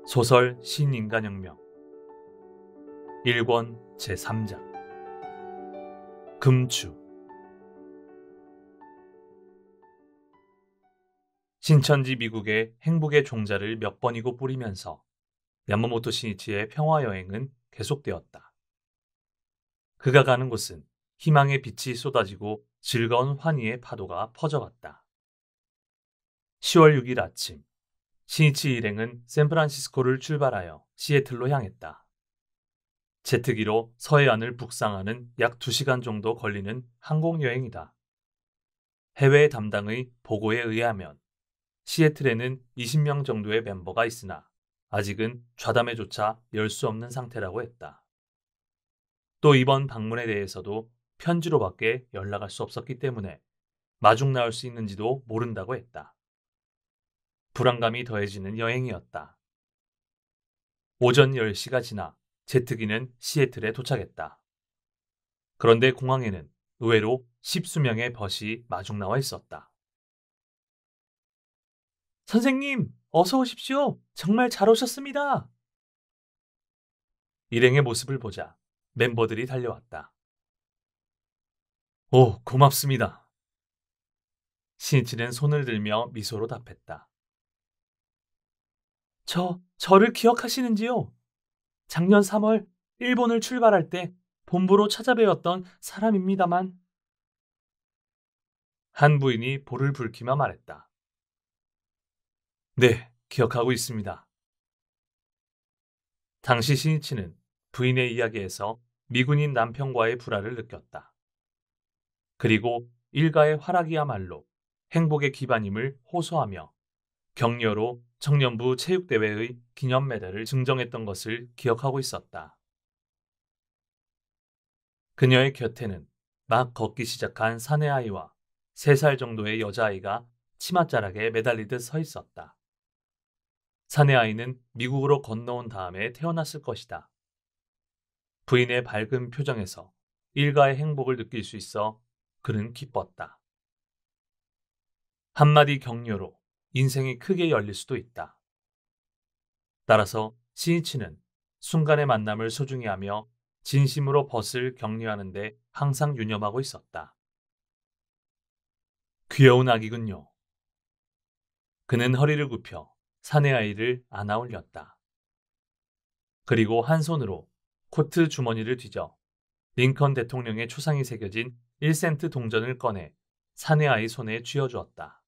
소설 신인간혁명 1권 제3장 금추. 신천지 미국의 행복의 종자를 몇 번이고 뿌리면서 야마모토 신이치의 평화여행은 계속되었다. 그가 가는 곳은 희망의 빛이 쏟아지고 즐거운 환희의 파도가 퍼져갔다. 10월 6일 아침, 신이치 일행은 샌프란시스코를 출발하여 시애틀로 향했다. 제트기로 서해안을 북상하는 약 2시간 정도 걸리는 항공여행이다. 해외 담당의 보고에 의하면 시애틀에는 20명 정도의 멤버가 있으나 아직은 좌담회조차 열 수 없는 상태라고 했다. 또 이번 방문에 대해서도 편지로밖에 연락할 수 없었기 때문에 마중 나올 수 있는지도 모른다고 했다. 불안감이 더해지는 여행이었다. 오전 10시가 지나 제트기는 시애틀에 도착했다. 그런데 공항에는 의외로 10수명의 벗이 마중 나와 있었다. 선생님, 어서 오십시오. 정말 잘 오셨습니다. 일행의 모습을 보자 멤버들이 달려왔다. 오, 고맙습니다. 신이치는 손을 들며 미소로 답했다. 저를 기억하시는지요? 작년 3월 일본을 출발할 때 본부로 찾아뵈었던 사람입니다만. 한 부인이 볼을 붉히며 말했다. 네, 기억하고 있습니다. 당시 신이치는 부인의 이야기에서 미군인 남편과의 불화를 느꼈다. 그리고 일가의 활약이야말로 행복의 기반임을 호소하며 격려로 청년부 체육대회의 기념 메달을 증정했던 것을 기억하고 있었다. 그녀의 곁에는 막 걷기 시작한 사내아이와 3살 정도의 여자아이가 치맛자락에 매달리듯 서 있었다. 사내아이는 미국으로 건너온 다음에 태어났을 것이다. 부인의 밝은 표정에서 일가의 행복을 느낄 수 있어 그는 기뻤다. 한마디 격려로 인생이 크게 열릴 수도 있다. 따라서 신이치는 순간의 만남을 소중히 하며 진심으로 벗을 격려하는데 항상 유념하고 있었다. 귀여운 아기군요. 그는 허리를 굽혀 사내아이를 안아 올렸다. 그리고 한 손으로 코트 주머니를 뒤져 링컨 대통령의 초상이 새겨진 1센트 동전을 꺼내 사내아이 손에 쥐어주었다.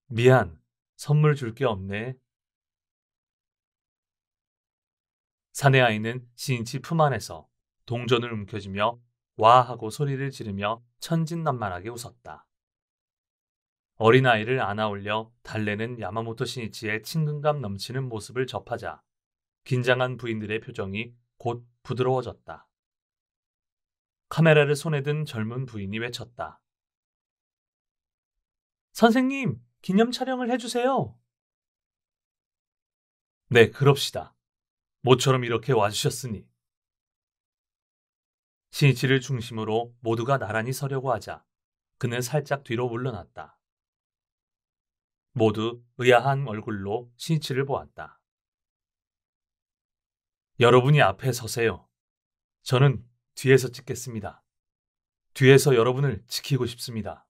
미안, 선물 줄 게 없네. 사내아이는 신이치 품 안에서 동전을 움켜쥐며 와 하고 소리를 지르며 천진난만하게 웃었다. 어린아이를 안아 올려 달래는 야마모토 신이치의 친근감 넘치는 모습을 접하자 긴장한 부인들의 표정이 곧 부드러워졌다. 카메라를 손에 든 젊은 부인이 외쳤다. 선생님, 기념 촬영을 해주세요. 네, 그럽시다. 모처럼 이렇게 와주셨으니. 신이치를 중심으로 모두가 나란히 서려고 하자 그는 살짝 뒤로 물러났다. 모두 의아한 얼굴로 신이치를 보았다. 여러분이 앞에 서세요. 저는 뒤에서 찍겠습니다. 뒤에서 여러분을 지키고 싶습니다.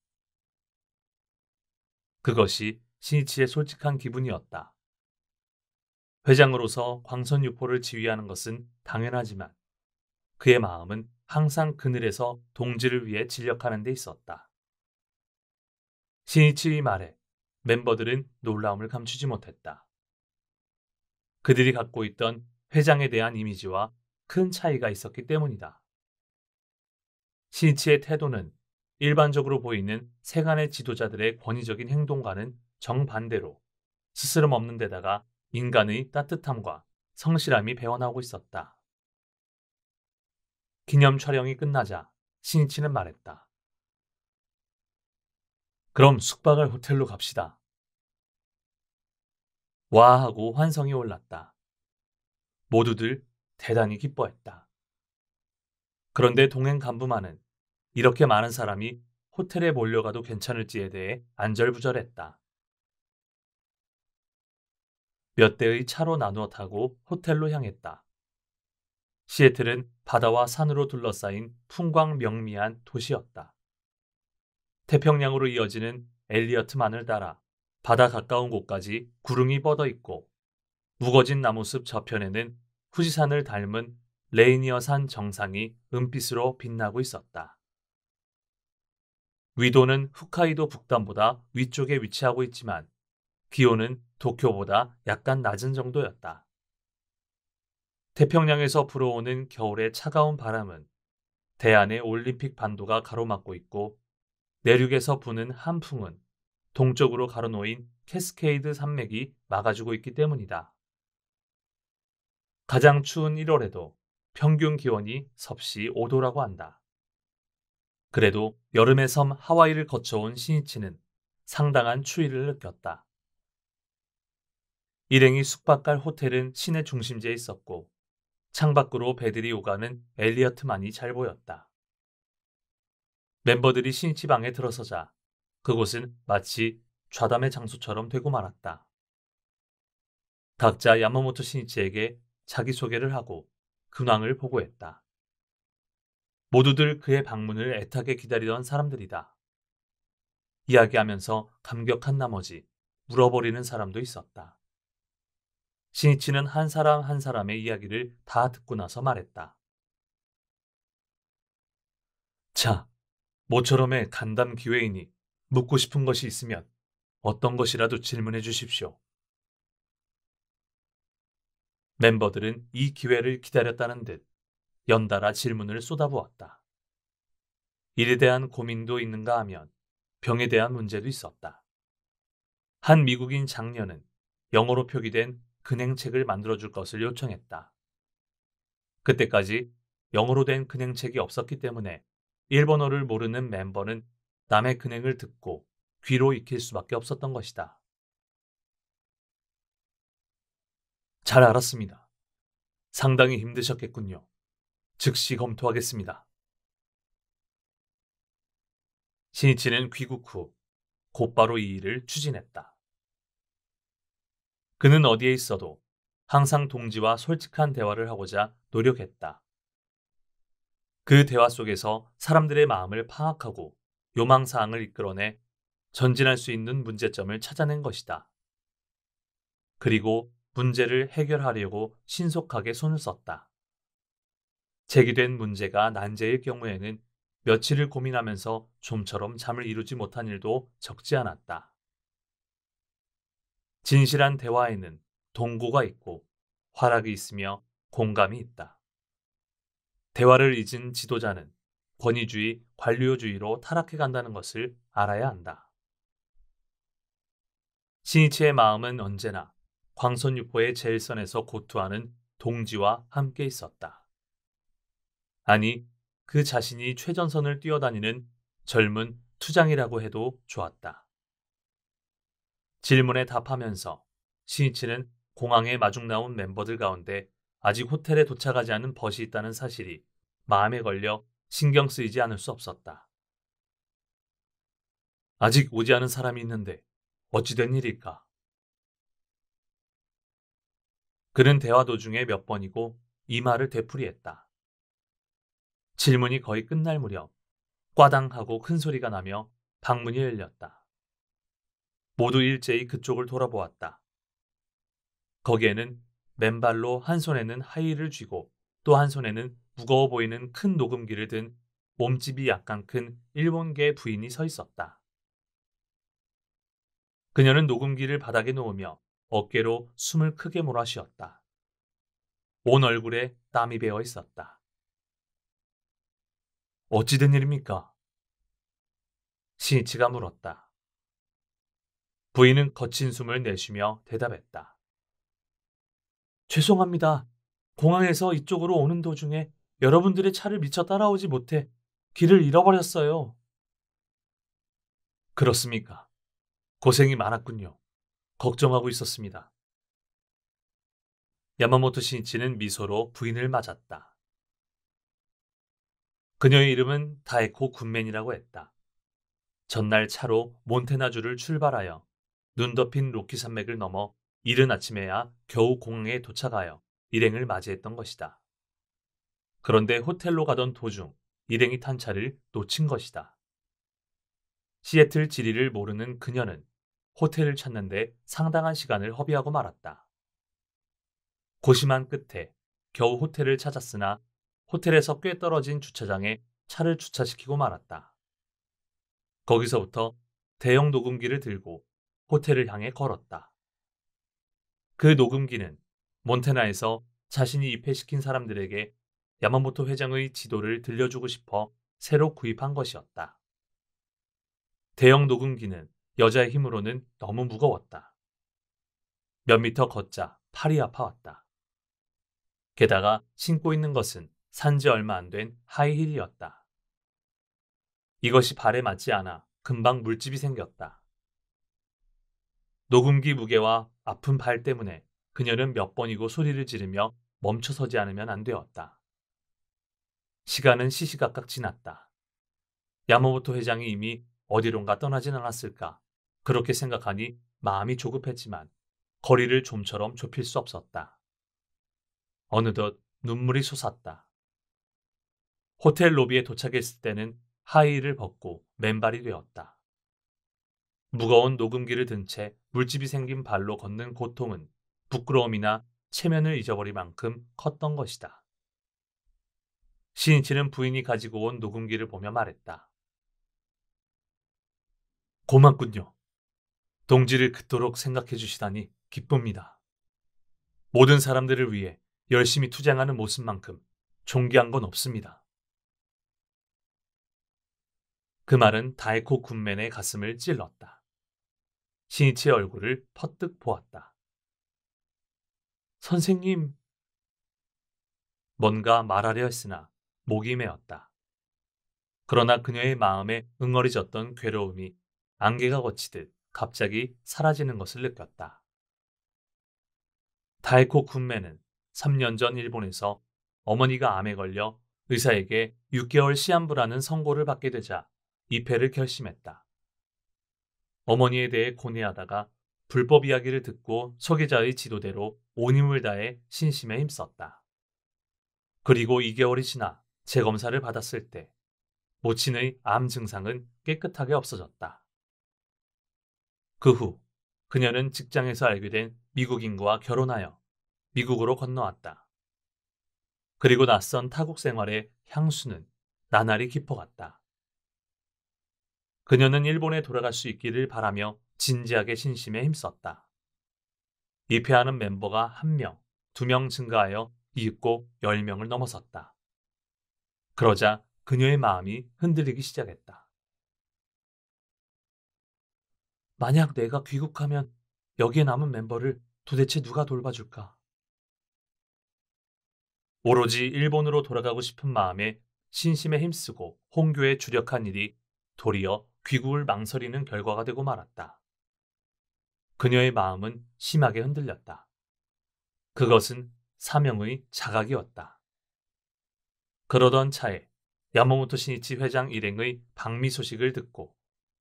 그것이 신이치의 솔직한 기분이었다. 회장으로서 광선유포를 지휘하는 것은 당연하지만 그의 마음은 항상 그늘에서 동지를 위해 진력하는 데 있었다. 신이치의 말에 멤버들은 놀라움을 감추지 못했다. 그들이 갖고 있던 회장에 대한 이미지와 큰 차이가 있었기 때문이다. 신이치의 태도는 일반적으로 보이는 세간의 지도자들의 권위적인 행동과는 정반대로 스스럼 없는 데다가 인간의 따뜻함과 성실함이 배어나오고 있었다. 기념 촬영이 끝나자 신이치는 말했다. 그럼 숙박할 호텔로 갑시다. 와 하고 환성이 올랐다. 모두들 대단히 기뻐했다. 그런데 동행 간부만은 이렇게 많은 사람이 호텔에 몰려가도 괜찮을지에 대해 안절부절했다. 몇 대의 차로 나누어 타고 호텔로 향했다. 시애틀은 바다와 산으로 둘러싸인 풍광 명미한 도시였다. 태평양으로 이어지는 엘리어트만을 따라 바다 가까운 곳까지 구릉이 뻗어 있고 무거진 나무숲 저편에는 후지산을 닮은 레이니어산 정상이 은빛으로 빛나고 있었다. 위도는 홋카이도 북단보다 위쪽에 위치하고 있지만 기온은 도쿄보다 약간 낮은 정도였다. 태평양에서 불어오는 겨울의 차가운 바람은 대안의 올림픽 반도가 가로막고 있고 내륙에서 부는 한풍은 동쪽으로 가로놓인 캐스케이드 산맥이 막아주고 있기 때문이다. 가장 추운 1월에도 평균 기온이 섭씨 5도라고 한다. 그래도 여름의 섬 하와이를 거쳐온 신이치는 상당한 추위를 느꼈다. 일행이 숙박할 호텔은 시내 중심지에 있었고 창밖으로 배들이 오가는 엘리어트만이 잘 보였다. 멤버들이 신이치 방에 들어서자 그곳은 마치 좌담의 장소처럼 되고 말았다. 각자 야마모토 신이치에게 자기소개를 하고 근황을 보고했다. 모두들 그의 방문을 애타게 기다리던 사람들이다. 이야기하면서 감격한 나머지 물어버리는 사람도 있었다. 신이치는 한 사람 한 사람의 이야기를 다 듣고 나서 말했다. 자, 모처럼의 간담 기회이니 묻고 싶은 것이 있으면 어떤 것이라도 질문해 주십시오. 멤버들은 이 기회를 기다렸다는 듯 연달아 질문을 쏟아부었다. 일에 대한 고민도 있는가 하면 병에 대한 문제도 있었다. 한 미국인 장녀는 영어로 표기된 근행책을 만들어줄 것을 요청했다. 그때까지 영어로 된 근행책이 없었기 때문에 일본어를 모르는 멤버는 남의 근행을 듣고 귀로 익힐 수밖에 없었던 것이다. 잘 알았습니다. 상당히 힘드셨겠군요. 즉시 검토하겠습니다. 신이치는 귀국 후 곧바로 이 일을 추진했다. 그는 어디에 있어도 항상 동지와 솔직한 대화를 하고자 노력했다. 그 대화 속에서 사람들의 마음을 파악하고 요망사항을 이끌어내 전진할 수 있는 문제점을 찾아낸 것이다. 그리고 문제를 해결하려고 신속하게 손을 썼다. 제기된 문제가 난제일 경우에는 며칠을 고민하면서 좀처럼 잠을 이루지 못한 일도 적지 않았다. 진실한 대화에는 동고가 있고 화락이 있으며 공감이 있다. 대화를 잊은 지도자는 권위주의, 관료주의로 타락해 간다는 것을 알아야 한다. 신이치의 마음은 언제나 광선유포의 제일선에서 고투하는 동지와 함께 있었다. 아니, 그 자신이 최전선을 뛰어다니는 젊은 투장이라고 해도 좋았다. 질문에 답하면서 신이치는 공항에 마중 나온 멤버들 가운데 아직 호텔에 도착하지 않은 벗이 있다는 사실이 마음에 걸려 신경 쓰이지 않을 수 없었다. 아직 오지 않은 사람이 있는데 어찌 된 일일까? 그는 대화 도중에 몇 번이고 이 말을 되풀이했다. 질문이 거의 끝날 무렵 꽈당 하고 큰 소리가 나며 방문이 열렸다. 모두 일제히 그쪽을 돌아보았다. 거기에는 맨발로 한 손에는 하이를 쥐고 또 한 손에는 무거워 보이는 큰 녹음기를 든 몸집이 약간 큰 일본계 부인이 서 있었다. 그녀는 녹음기를 바닥에 놓으며 어깨로 숨을 크게 몰아쉬었다. 온 얼굴에 땀이 배어 있었다. 어찌 된 일입니까? 신이치가 물었다. 부인은 거친 숨을 내쉬며 대답했다. 죄송합니다. 공항에서 이쪽으로 오는 도중에 여러분들의 차를 미처 따라오지 못해 길을 잃어버렸어요. 그렇습니까? 고생이 많았군요. 걱정하고 있었습니다. 야마모토 신이치는 미소로 부인을 맞았다. 그녀의 이름은 다에코 군맨이라고 했다. 전날 차로 몬테나주를 출발하여 눈 덮인 로키 산맥을 넘어 이른 아침에야 겨우 공항에 도착하여 일행을 맞이했던 것이다. 그런데 호텔로 가던 도중 일행이 탄 차를 놓친 것이다. 시애틀 지리를 모르는 그녀는 호텔을 찾는데 상당한 시간을 허비하고 말았다. 고심한 끝에 겨우 호텔을 찾았으나 호텔에서 꽤 떨어진 주차장에 차를 주차시키고 말았다. 거기서부터 대형 녹음기를 들고 호텔을 향해 걸었다. 그 녹음기는 몬태나에서 자신이 입회시킨 사람들에게 야마모토 회장의 지도를 들려주고 싶어 새로 구입한 것이었다. 대형 녹음기는 여자의 힘으로는 너무 무거웠다. 몇 미터 걷자 팔이 아파왔다. 게다가 신고 있는 것은 산지 얼마 안 된 하이힐이었다. 이것이 발에 맞지 않아 금방 물집이 생겼다. 녹음기 무게와 아픈 발 때문에 그녀는 몇 번이고 소리를 지르며 멈춰서지 않으면 안 되었다. 시간은 시시각각 지났다. 야마모토 회장이 이미 어디론가 떠나진 않았을까. 그렇게 생각하니 마음이 조급했지만 거리를 좀처럼 좁힐 수 없었다. 어느덧 눈물이 솟았다. 호텔 로비에 도착했을 때는 하이힐을 벗고 맨발이 되었다. 무거운 녹음기를 든 채 물집이 생긴 발로 걷는 고통은 부끄러움이나 체면을 잊어버릴 만큼 컸던 것이다. 시니치는 부인이 가지고 온 녹음기를 보며 말했다. 고맙군요. 동지를 그토록 생각해 주시다니 기쁩니다. 모든 사람들을 위해 열심히 투쟁하는 모습만큼 존귀한 건 없습니다. 그 말은 다에코 군맨의 가슴을 찔렀다. 시니치의 얼굴을 퍼뜩 보았다. 선생님, 뭔가 말하려 했으나 목이 메었다. 그러나 그녀의 마음에 응어리졌던 괴로움이 안개가 걷히듯 갑자기 사라지는 것을 느꼈다. 다에코 군맨은 3년 전 일본에서 어머니가 암에 걸려 의사에게 6개월 시한부라는 선고를 받게 되자 입회를 결심했다. 어머니에 대해 고뇌하다가 불법 이야기를 듣고 소개자의 지도대로 온 힘을 다해 신심에 힘썼다. 그리고 2개월이 지나 재검사를 받았을 때 모친의 암 증상은 깨끗하게 없어졌다. 그 후 그녀는 직장에서 알게 된 미국인과 결혼하여 미국으로 건너왔다. 그리고 낯선 타국 생활의 향수는 나날이 깊어갔다. 그녀는 일본에 돌아갈 수 있기를 바라며 진지하게 신심에 힘썼다. 입회하는 멤버가 1명, 2명 증가하여 이윽고 10명을 넘어섰다. 그러자 그녀의 마음이 흔들리기 시작했다. 만약 내가 귀국하면 여기에 남은 멤버를 도대체 누가 돌봐줄까? 오로지 일본으로 돌아가고 싶은 마음에 신심에 힘쓰고 홍교에 주력한 일이 도리어 귀국을 망설이는 결과가 되고 말았다. 그녀의 마음은 심하게 흔들렸다. 그것은 사명의 자각이었다. 그러던 차에 야마모토 신이치 회장 일행의 방미 소식을 듣고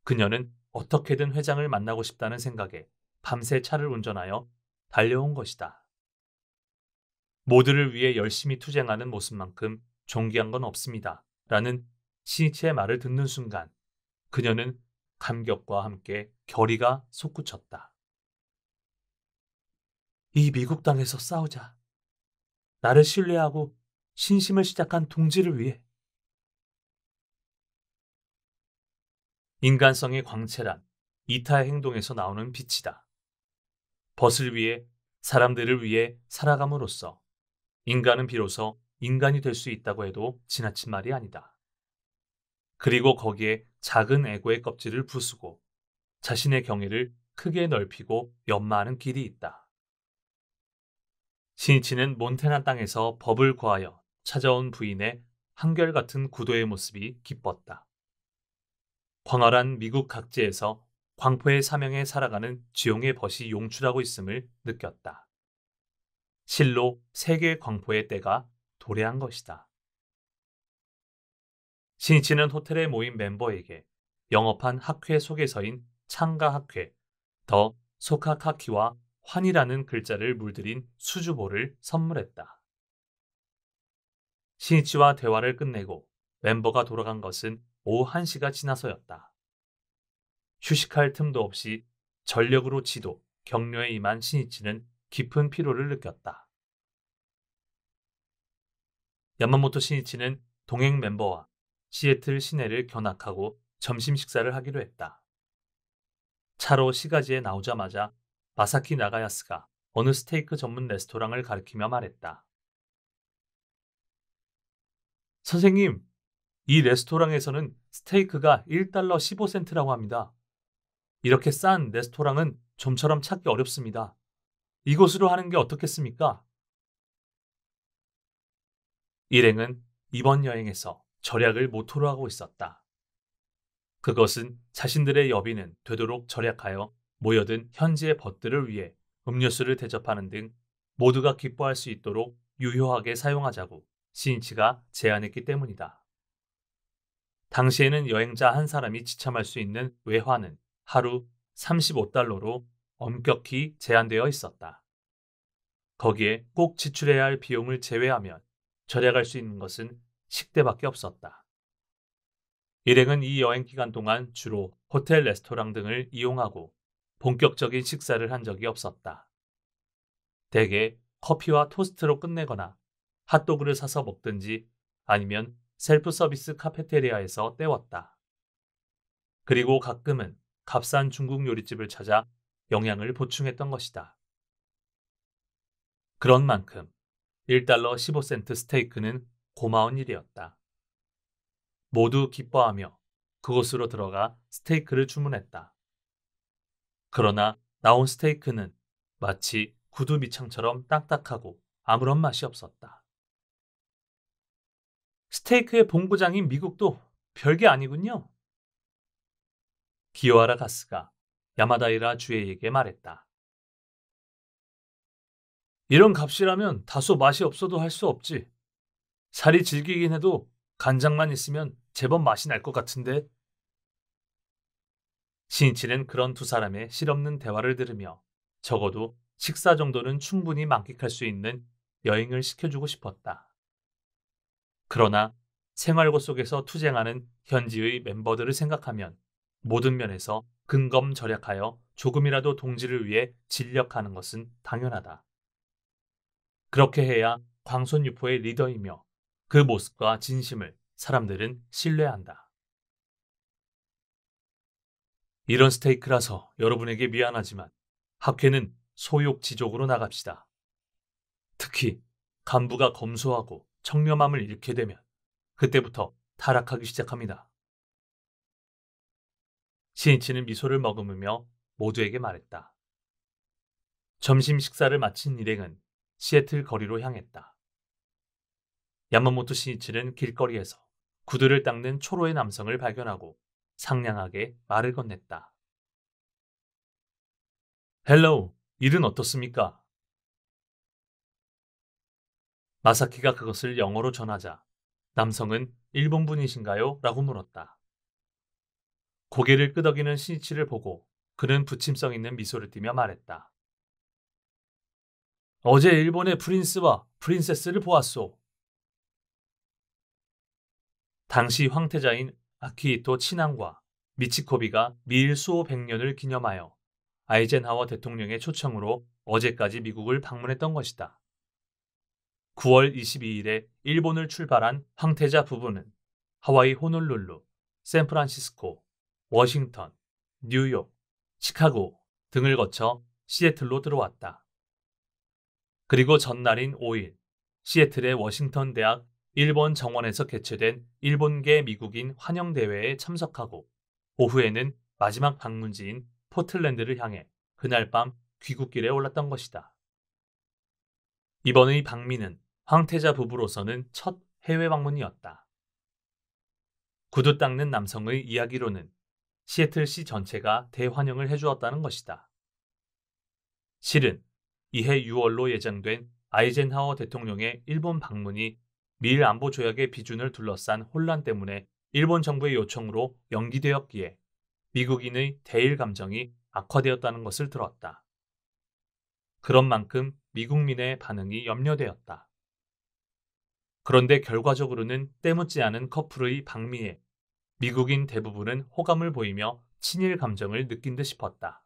그녀는 어떻게든 회장을 만나고 싶다는 생각에 밤새 차를 운전하여 달려온 것이다. 모두를 위해 열심히 투쟁하는 모습만큼 존귀한 건 없습니다. 라는 신이치의 말을 듣는 순간 그녀는 감격과 함께 결의가 솟구쳤다. 이 미국 땅에서 싸우자. 나를 신뢰하고 신심을 시작한 동지를 위해. 인간성의 광채란 이타의 행동에서 나오는 빛이다. 벗을 위해 사람들을 위해 살아감으로써 인간은 비로소 인간이 될 수 있다고 해도 지나친 말이 아니다. 그리고 거기에 작은 에고의 껍질을 부수고 자신의 경애를 크게 넓히고 연마하는 길이 있다. 신이치는 몬태나 땅에서 법을 구하여 찾아온 부인의 한결같은 구도의 모습이 기뻤다. 광활한 미국 각지에서 광포의 사명에 살아가는 지용의 벗이 용출하고 있음을 느꼈다. 실로 세계의 광포의 때가 도래한 것이다. 신이치는 호텔에 모인 멤버에게 영업한 학회 소개서인 창가 학회, 더 소카카키와 환이라는 글자를 물들인 수주보를 선물했다. 신이치와 대화를 끝내고 멤버가 돌아간 것은 오후 1시가 지나서였다. 휴식할 틈도 없이 전력으로 지도, 격려에 임한 신이치는 깊은 피로를 느꼈다. 야마모토 신이치는 동행 멤버와 시애틀 시내를 견학하고 점심 식사를 하기로 했다. 차로 시가지에 나오자마자 마사키 나가야스가 어느 스테이크 전문 레스토랑을 가리키며 말했다. 선생님, 이 레스토랑에서는 스테이크가 1달러 15센트라고 합니다. 이렇게 싼 레스토랑은 좀처럼 찾기 어렵습니다. 이곳으로 하는 게 어떻겠습니까? 일행은 이번 여행에서 절약을 모토로 하고 있었다. 그것은 자신들의 여비는 되도록 절약하여 모여든 현지의 벗들을 위해 음료수를 대접하는 등 모두가 기뻐할 수 있도록 유효하게 사용하자고 신이치가 제안했기 때문이다. 당시에는 여행자 한 사람이 지참할 수 있는 외화는 하루 35달러로 엄격히 제한되어 있었다. 거기에 꼭 지출해야 할 비용을 제외하면 절약할 수 있는 것은 식대밖에 없었다. 일행은 이 여행 기간 동안 주로 호텔, 레스토랑 등을 이용하고 본격적인 식사를 한 적이 없었다. 대개 커피와 토스트로 끝내거나 핫도그를 사서 먹든지 아니면 셀프 서비스 카페테리아에서 때웠다. 그리고 가끔은 값싼 중국 요리집을 찾아 영양을 보충했던 것이다. 그런 만큼 1달러 15센트 스테이크는 고마운 일이었다. 모두 기뻐하며 그곳으로 들어가 스테이크를 주문했다. 그러나 나온 스테이크는 마치 구두 밑창처럼 딱딱하고 아무런 맛이 없었다. 스테이크의 본고장인 미국도 별게 아니군요. 기요하라 가스가 야마다이라 주에에게 말했다. 이런 값이라면 다소 맛이 없어도 할 수 없지. 살이 질기긴 해도 간장만 있으면 제법 맛이 날 것 같은데. 신이치는 그런 두 사람의 실없는 대화를 들으며 적어도 식사 정도는 충분히 만끽할 수 있는 여행을 시켜주고 싶었다. 그러나 생활고 속에서 투쟁하는 현지의 멤버들을 생각하면 모든 면에서 근검절약하여 조금이라도 동지를 위해 진력하는 것은 당연하다. 그렇게 해야 광손유포의 리더이며 그 모습과 진심을 사람들은 신뢰한다. 이런 스테이크라서 여러분에게 미안하지만 학회는 소욕지족으로 나갑시다. 특히 간부가 검소하고 청렴함을 잃게 되면 그때부터 타락하기 시작합니다. 신이치는 미소를 머금으며 모두에게 말했다. 점심 식사를 마친 일행은 시애틀 거리로 향했다. 야마모토 신이치는 길거리에서 구두를 닦는 초로의 남성을 발견하고 상냥하게 말을 건넸다. 헬로우, 일은 어떻습니까? 마사키가 그것을 영어로 전하자 남성은 일본 분이신가요? 라고 물었다. 고개를 끄덕이는 신이치를 보고 그는 부침성 있는 미소를 띠며 말했다. 어제 일본의 프린스와 프린세스를 보았소. 당시 황태자인 아키히토 친왕과 미치코비가 미일 수호 100년을 기념하여 아이젠하워 대통령의 초청으로 어제까지 미국을 방문했던 것이다. 9월 22일에 일본을 출발한 황태자 부부는 하와이 호놀룰루, 샌프란시스코, 워싱턴, 뉴욕, 시카고 등을 거쳐 시애틀로 들어왔다. 그리고 전날인 5일, 시애틀의 워싱턴 대학 일본 정원에서 개최된 일본계 미국인 환영대회에 참석하고 오후에는 마지막 방문지인 포틀랜드를 향해 그날 밤 귀국길에 올랐던 것이다. 이번의 방미는 황태자 부부로서는 첫 해외 방문이었다. 구두 닦는 남성의 이야기로는 시애틀시 전체가 대환영을 해주었다는 것이다. 실은 이해 6월로 예정된 아이젠하워 대통령의 일본 방문이 미일 안보 조약의 비준을 둘러싼 혼란 때문에 일본 정부의 요청으로 연기되었기에 미국인의 대일 감정이 악화되었다는 것을 들었다. 그런 만큼 미국민의 반응이 염려되었다. 그런데 결과적으로는 때묻지 않은 커플의 방미에 미국인 대부분은 호감을 보이며 친일 감정을 느낀 듯 싶었다.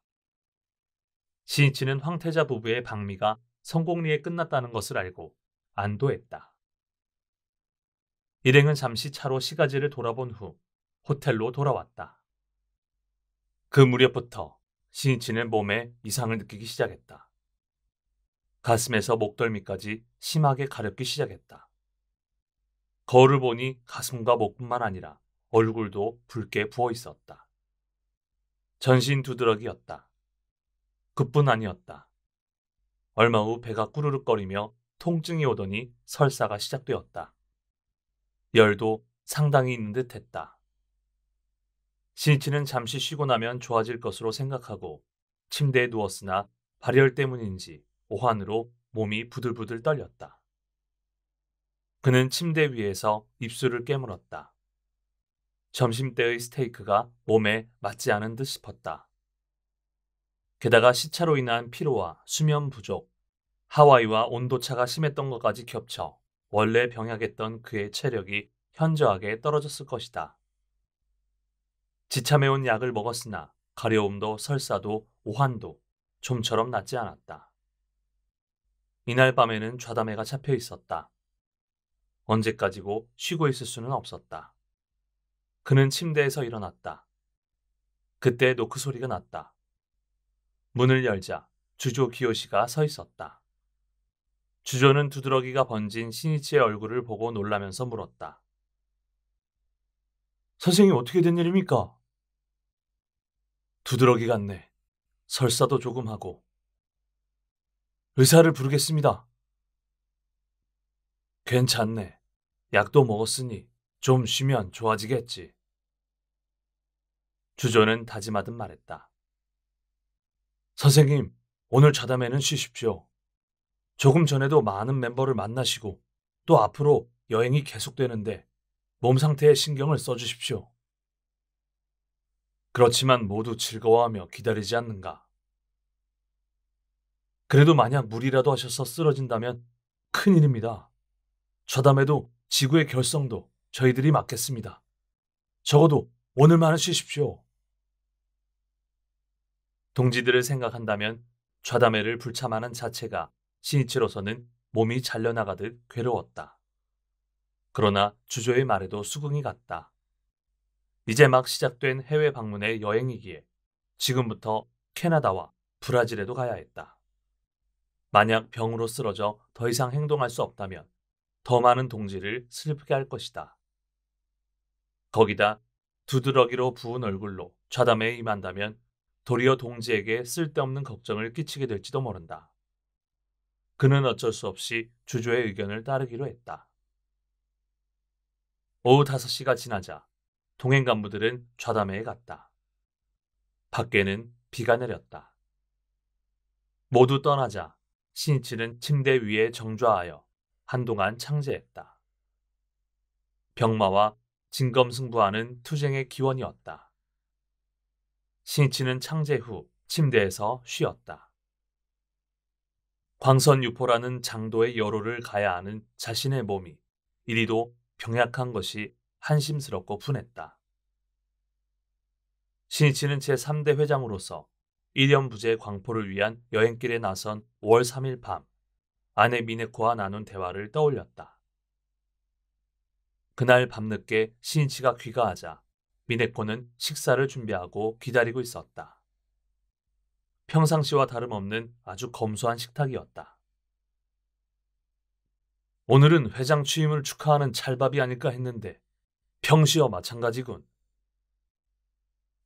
신이치는 황태자 부부의 방미가 성공리에 끝났다는 것을 알고 안도했다. 일행은 잠시 차로 시가지를 돌아본 후 호텔로 돌아왔다. 그 무렵부터 신이치는 몸에 이상을 느끼기 시작했다. 가슴에서 목덜미까지 심하게 가렵기 시작했다. 거울을 보니 가슴과 목뿐만 아니라 얼굴도 붉게 부어 있었다. 전신 두드러기였다. 그뿐 아니었다. 얼마 후 배가 꾸르륵거리며 통증이 오더니 설사가 시작되었다. 열도 상당히 있는 듯 했다. 신이치는 잠시 쉬고 나면 좋아질 것으로 생각하고 침대에 누웠으나 발열 때문인지 오한으로 몸이 부들부들 떨렸다. 그는 침대 위에서 입술을 깨물었다. 점심때의 스테이크가 몸에 맞지 않은 듯 싶었다. 게다가 시차로 인한 피로와 수면 부족, 하와이와 온도차가 심했던 것까지 겹쳐 원래 병약했던 그의 체력이 현저하게 떨어졌을 것이다. 지참해온 약을 먹었으나 가려움도 설사도 오한도 좀처럼 낫지 않았다. 이날 밤에는 좌담회가 잡혀 있었다. 언제까지고 쉬고 있을 수는 없었다. 그는 침대에서 일어났다. 그때 노크 소리가 났다. 문을 열자 주조 기요시가 서 있었다. 주조는 두드러기가 번진 신이치의 얼굴을 보고 놀라면서 물었다. 선생님 어떻게 된 일입니까? 두드러기 같네. 설사도 조금 하고. 의사를 부르겠습니다. 괜찮네. 약도 먹었으니 좀 쉬면 좋아지겠지. 주조는 다짐하듯 말했다. 선생님, 오늘 좌담회는 쉬십시오. 조금 전에도 많은 멤버를 만나시고 또 앞으로 여행이 계속되는데 몸 상태에 신경을 써주십시오. 그렇지만 모두 즐거워하며 기다리지 않는가. 그래도 만약 무리라도 하셔서 쓰러진다면 큰일입니다. 좌담회도 지구의 결성도 저희들이 맡겠습니다. 적어도 오늘만은 쉬십시오. 동지들을 생각한다면 좌담회를 불참하는 자체가 신이치로서는 몸이 잘려나가듯 괴로웠다. 그러나 주조의 말에도 수긍이 갔다. 이제 막 시작된 해외 방문의 여행이기에 지금부터 캐나다와 브라질에도 가야 했다. 만약 병으로 쓰러져 더 이상 행동할 수 없다면 더 많은 동지를 슬프게 할 것이다. 거기다 두드러기로 부은 얼굴로 좌담회에 임한다면 도리어 동지에게 쓸데없는 걱정을 끼치게 될지도 모른다. 그는 어쩔 수 없이 주조의 의견을 따르기로 했다. 오후 5시가 지나자 동행 간부들은 좌담회에 갔다. 밖에는 비가 내렸다. 모두 떠나자 신이치는 침대 위에 정좌하여 한동안 창재했다. 병마와 진검승부하는 투쟁의 기원이었다. 신이치는 창제 후 침대에서 쉬었다. 광선유포라는 장도의 여로를 가야 하는 자신의 몸이 이리도 병약한 것이 한심스럽고 분했다. 신이치는 제3대 회장으로서 일연부재 광포를 위한 여행길에 나선 5월 3일 밤 아내 미네코와 나눈 대화를 떠올렸다. 그날 밤늦게 신이치가 귀가하자 미네코는 식사를 준비하고 기다리고 있었다. 평상시와 다름없는 아주 검소한 식탁이었다. 오늘은 회장 취임을 축하하는 찰밥이 아닐까 했는데 평시와 마찬가지군.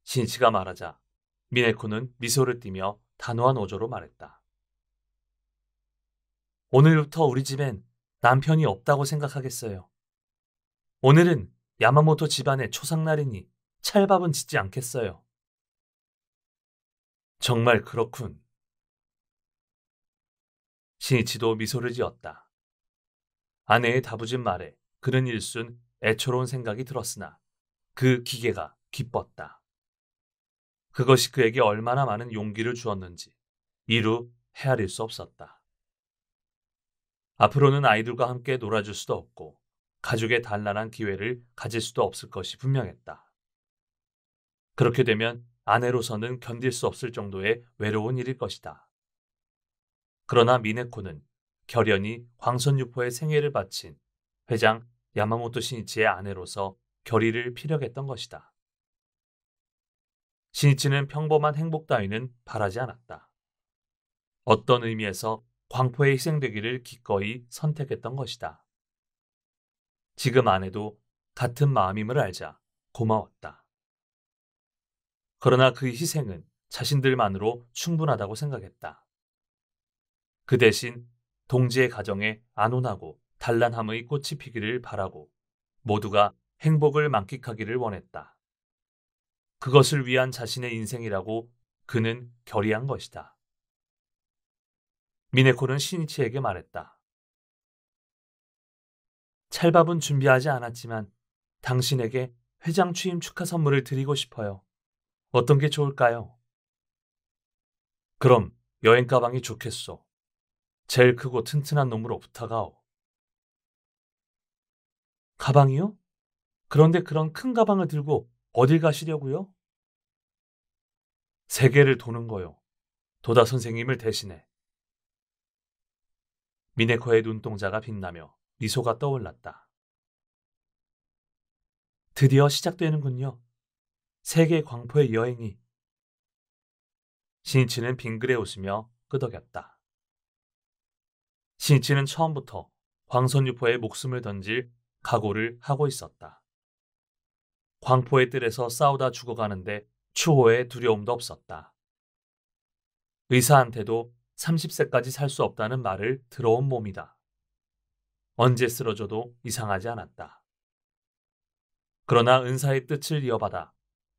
신이치가 말하자 미네코는 미소를 띠며 단호한 어조로 말했다. 오늘부터 우리 집엔 남편이 없다고 생각하겠어요. 오늘은 야마모토 집안의 초상날이니 찰밥은 짓지 않겠어요. 정말 그렇군. 신이치도 미소를 지었다. 아내의 다부진 말에 그는 일순 애처로운 생각이 들었으나 그 기계가 기뻤다. 그것이 그에게 얼마나 많은 용기를 주었는지 이루 헤아릴 수 없었다. 앞으로는 아이들과 함께 놀아줄 수도 없고 가족의 단란한 기회를 가질 수도 없을 것이 분명했다. 그렇게 되면 아내로서는 견딜 수 없을 정도의 외로운 일일 것이다. 그러나 미네코는 결연히 광선유포의 생애를 바친 회장 야마모토 신이치의 아내로서 결의를 피력했던 것이다. 신이치는 평범한 행복 따위는 바라지 않았다. 어떤 의미에서 광포에 희생되기를 기꺼이 선택했던 것이다. 지금 아내도 같은 마음임을 알자 고마웠다. 그러나 그 희생은 자신들만으로 충분하다고 생각했다. 그 대신 동지의 가정에 안온하고 단란함의 꽃이 피기를 바라고 모두가 행복을 만끽하기를 원했다. 그것을 위한 자신의 인생이라고 그는 결의한 것이다. 미네코는 신이치에게 말했다. 찰밥은 준비하지 않았지만 당신에게 회장 취임 축하 선물을 드리고 싶어요. 어떤 게 좋을까요? 그럼 여행 가방이 좋겠소. 제일 크고 튼튼한 놈으로 부탁하오. 가방이요? 그런데 그런 큰 가방을 들고 어딜 가시려고요? 세계를 도는 거요. 도다 선생님을 대신해. 미네코의 눈동자가 빛나며 미소가 떠올랐다. 드디어 시작되는군요. 세계 광포의 여행이. 신이치는 빙그레 웃으며 끄덕였다. 신이치는 처음부터 광선유포에 목숨을 던질 각오를 하고 있었다. 광포의 뜰에서 싸우다 죽어가는데 추호의 두려움도 없었다. 의사한테도 30세까지 살 수 없다는 말을 들어온 몸이다. 언제 쓰러져도 이상하지 않았다. 그러나 은사의 뜻을 이어받아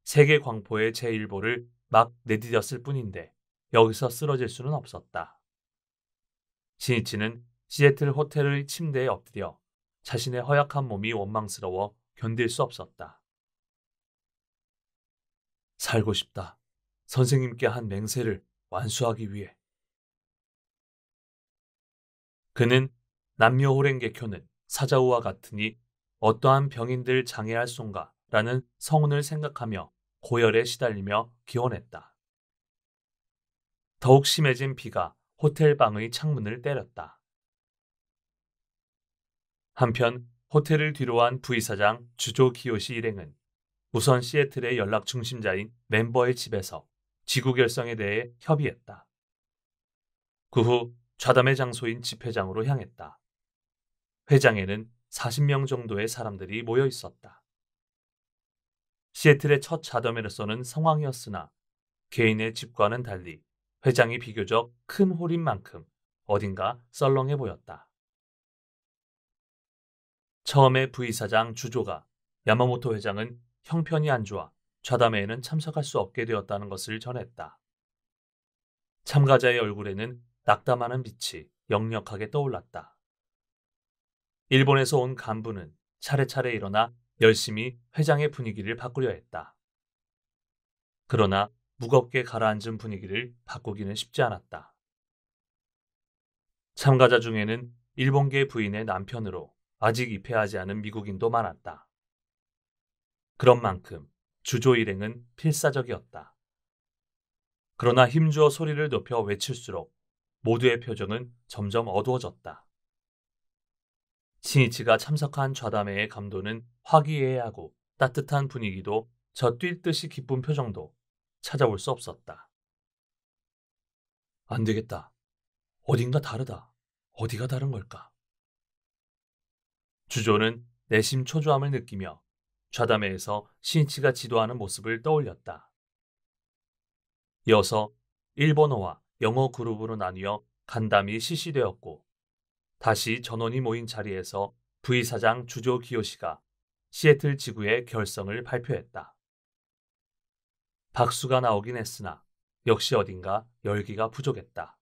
세계 광포의 제1보를 막 내디뎠을 뿐인데 여기서 쓰러질 수는 없었다. 신이치는 시애틀 호텔의 침대에 엎드려 자신의 허약한 몸이 원망스러워 견딜 수 없었다. 살고 싶다. 선생님께 한 맹세를 완수하기 위해. 그는 남묘호랭개쿄는 사자우와 같으니 어떠한 병인들 장애할 손가 라는 성운을 생각하며 고열에 시달리며 기원했다. 더욱 심해진 비가 호텔 방의 창문을 때렸다. 한편 호텔을 뒤로한 부이사장 주조 기요시 일행은 우선 시애틀의 연락 중심자인 멤버의 집에서 지구 결성에 대해 협의했다. 그 후 좌담의 장소인 집회장으로 향했다. 회장에는 40명 정도의 사람들이 모여 있었다. 시애틀의 첫 좌담회로서는 상황이었으나 개인의 집과는 달리 회장이 비교적 큰 홀인 만큼 어딘가 썰렁해 보였다. 처음에 부이사장 주조가 야마모토 회장은 형편이 안 좋아 좌담회에는 참석할 수 없게 되었다는 것을 전했다. 참가자의 얼굴에는 낙담하는 빛이 역력하게 떠올랐다. 일본에서 온 간부는 차례차례 일어나 열심히 회장의 분위기를 바꾸려 했다. 그러나 무겁게 가라앉은 분위기를 바꾸기는 쉽지 않았다. 참가자 중에는 일본계 부인의 남편으로 아직 입회하지 않은 미국인도 많았다. 그런 만큼 주조 일행은 필사적이었다. 그러나 힘주어 소리를 높여 외칠수록 모두의 표정은 점점 어두워졌다. 신이치가 참석한 좌담회의 감도는 화기애애하고 따뜻한 분위기도 저 뛸 듯이 기쁜 표정도 찾아올 수 없었다. 안 되겠다. 어딘가 다르다. 어디가 다른 걸까? 주조는 내심 초조함을 느끼며 좌담회에서 신이치가 지도하는 모습을 떠올렸다. 이어서 일본어와 영어 그룹으로 나뉘어 간담이 실시되었고 다시 전원이 모인 자리에서 부이사장 주조 기요시가 시애틀 지구의 결성을 발표했다. 박수가 나오긴 했으나 역시 어딘가 열기가 부족했다.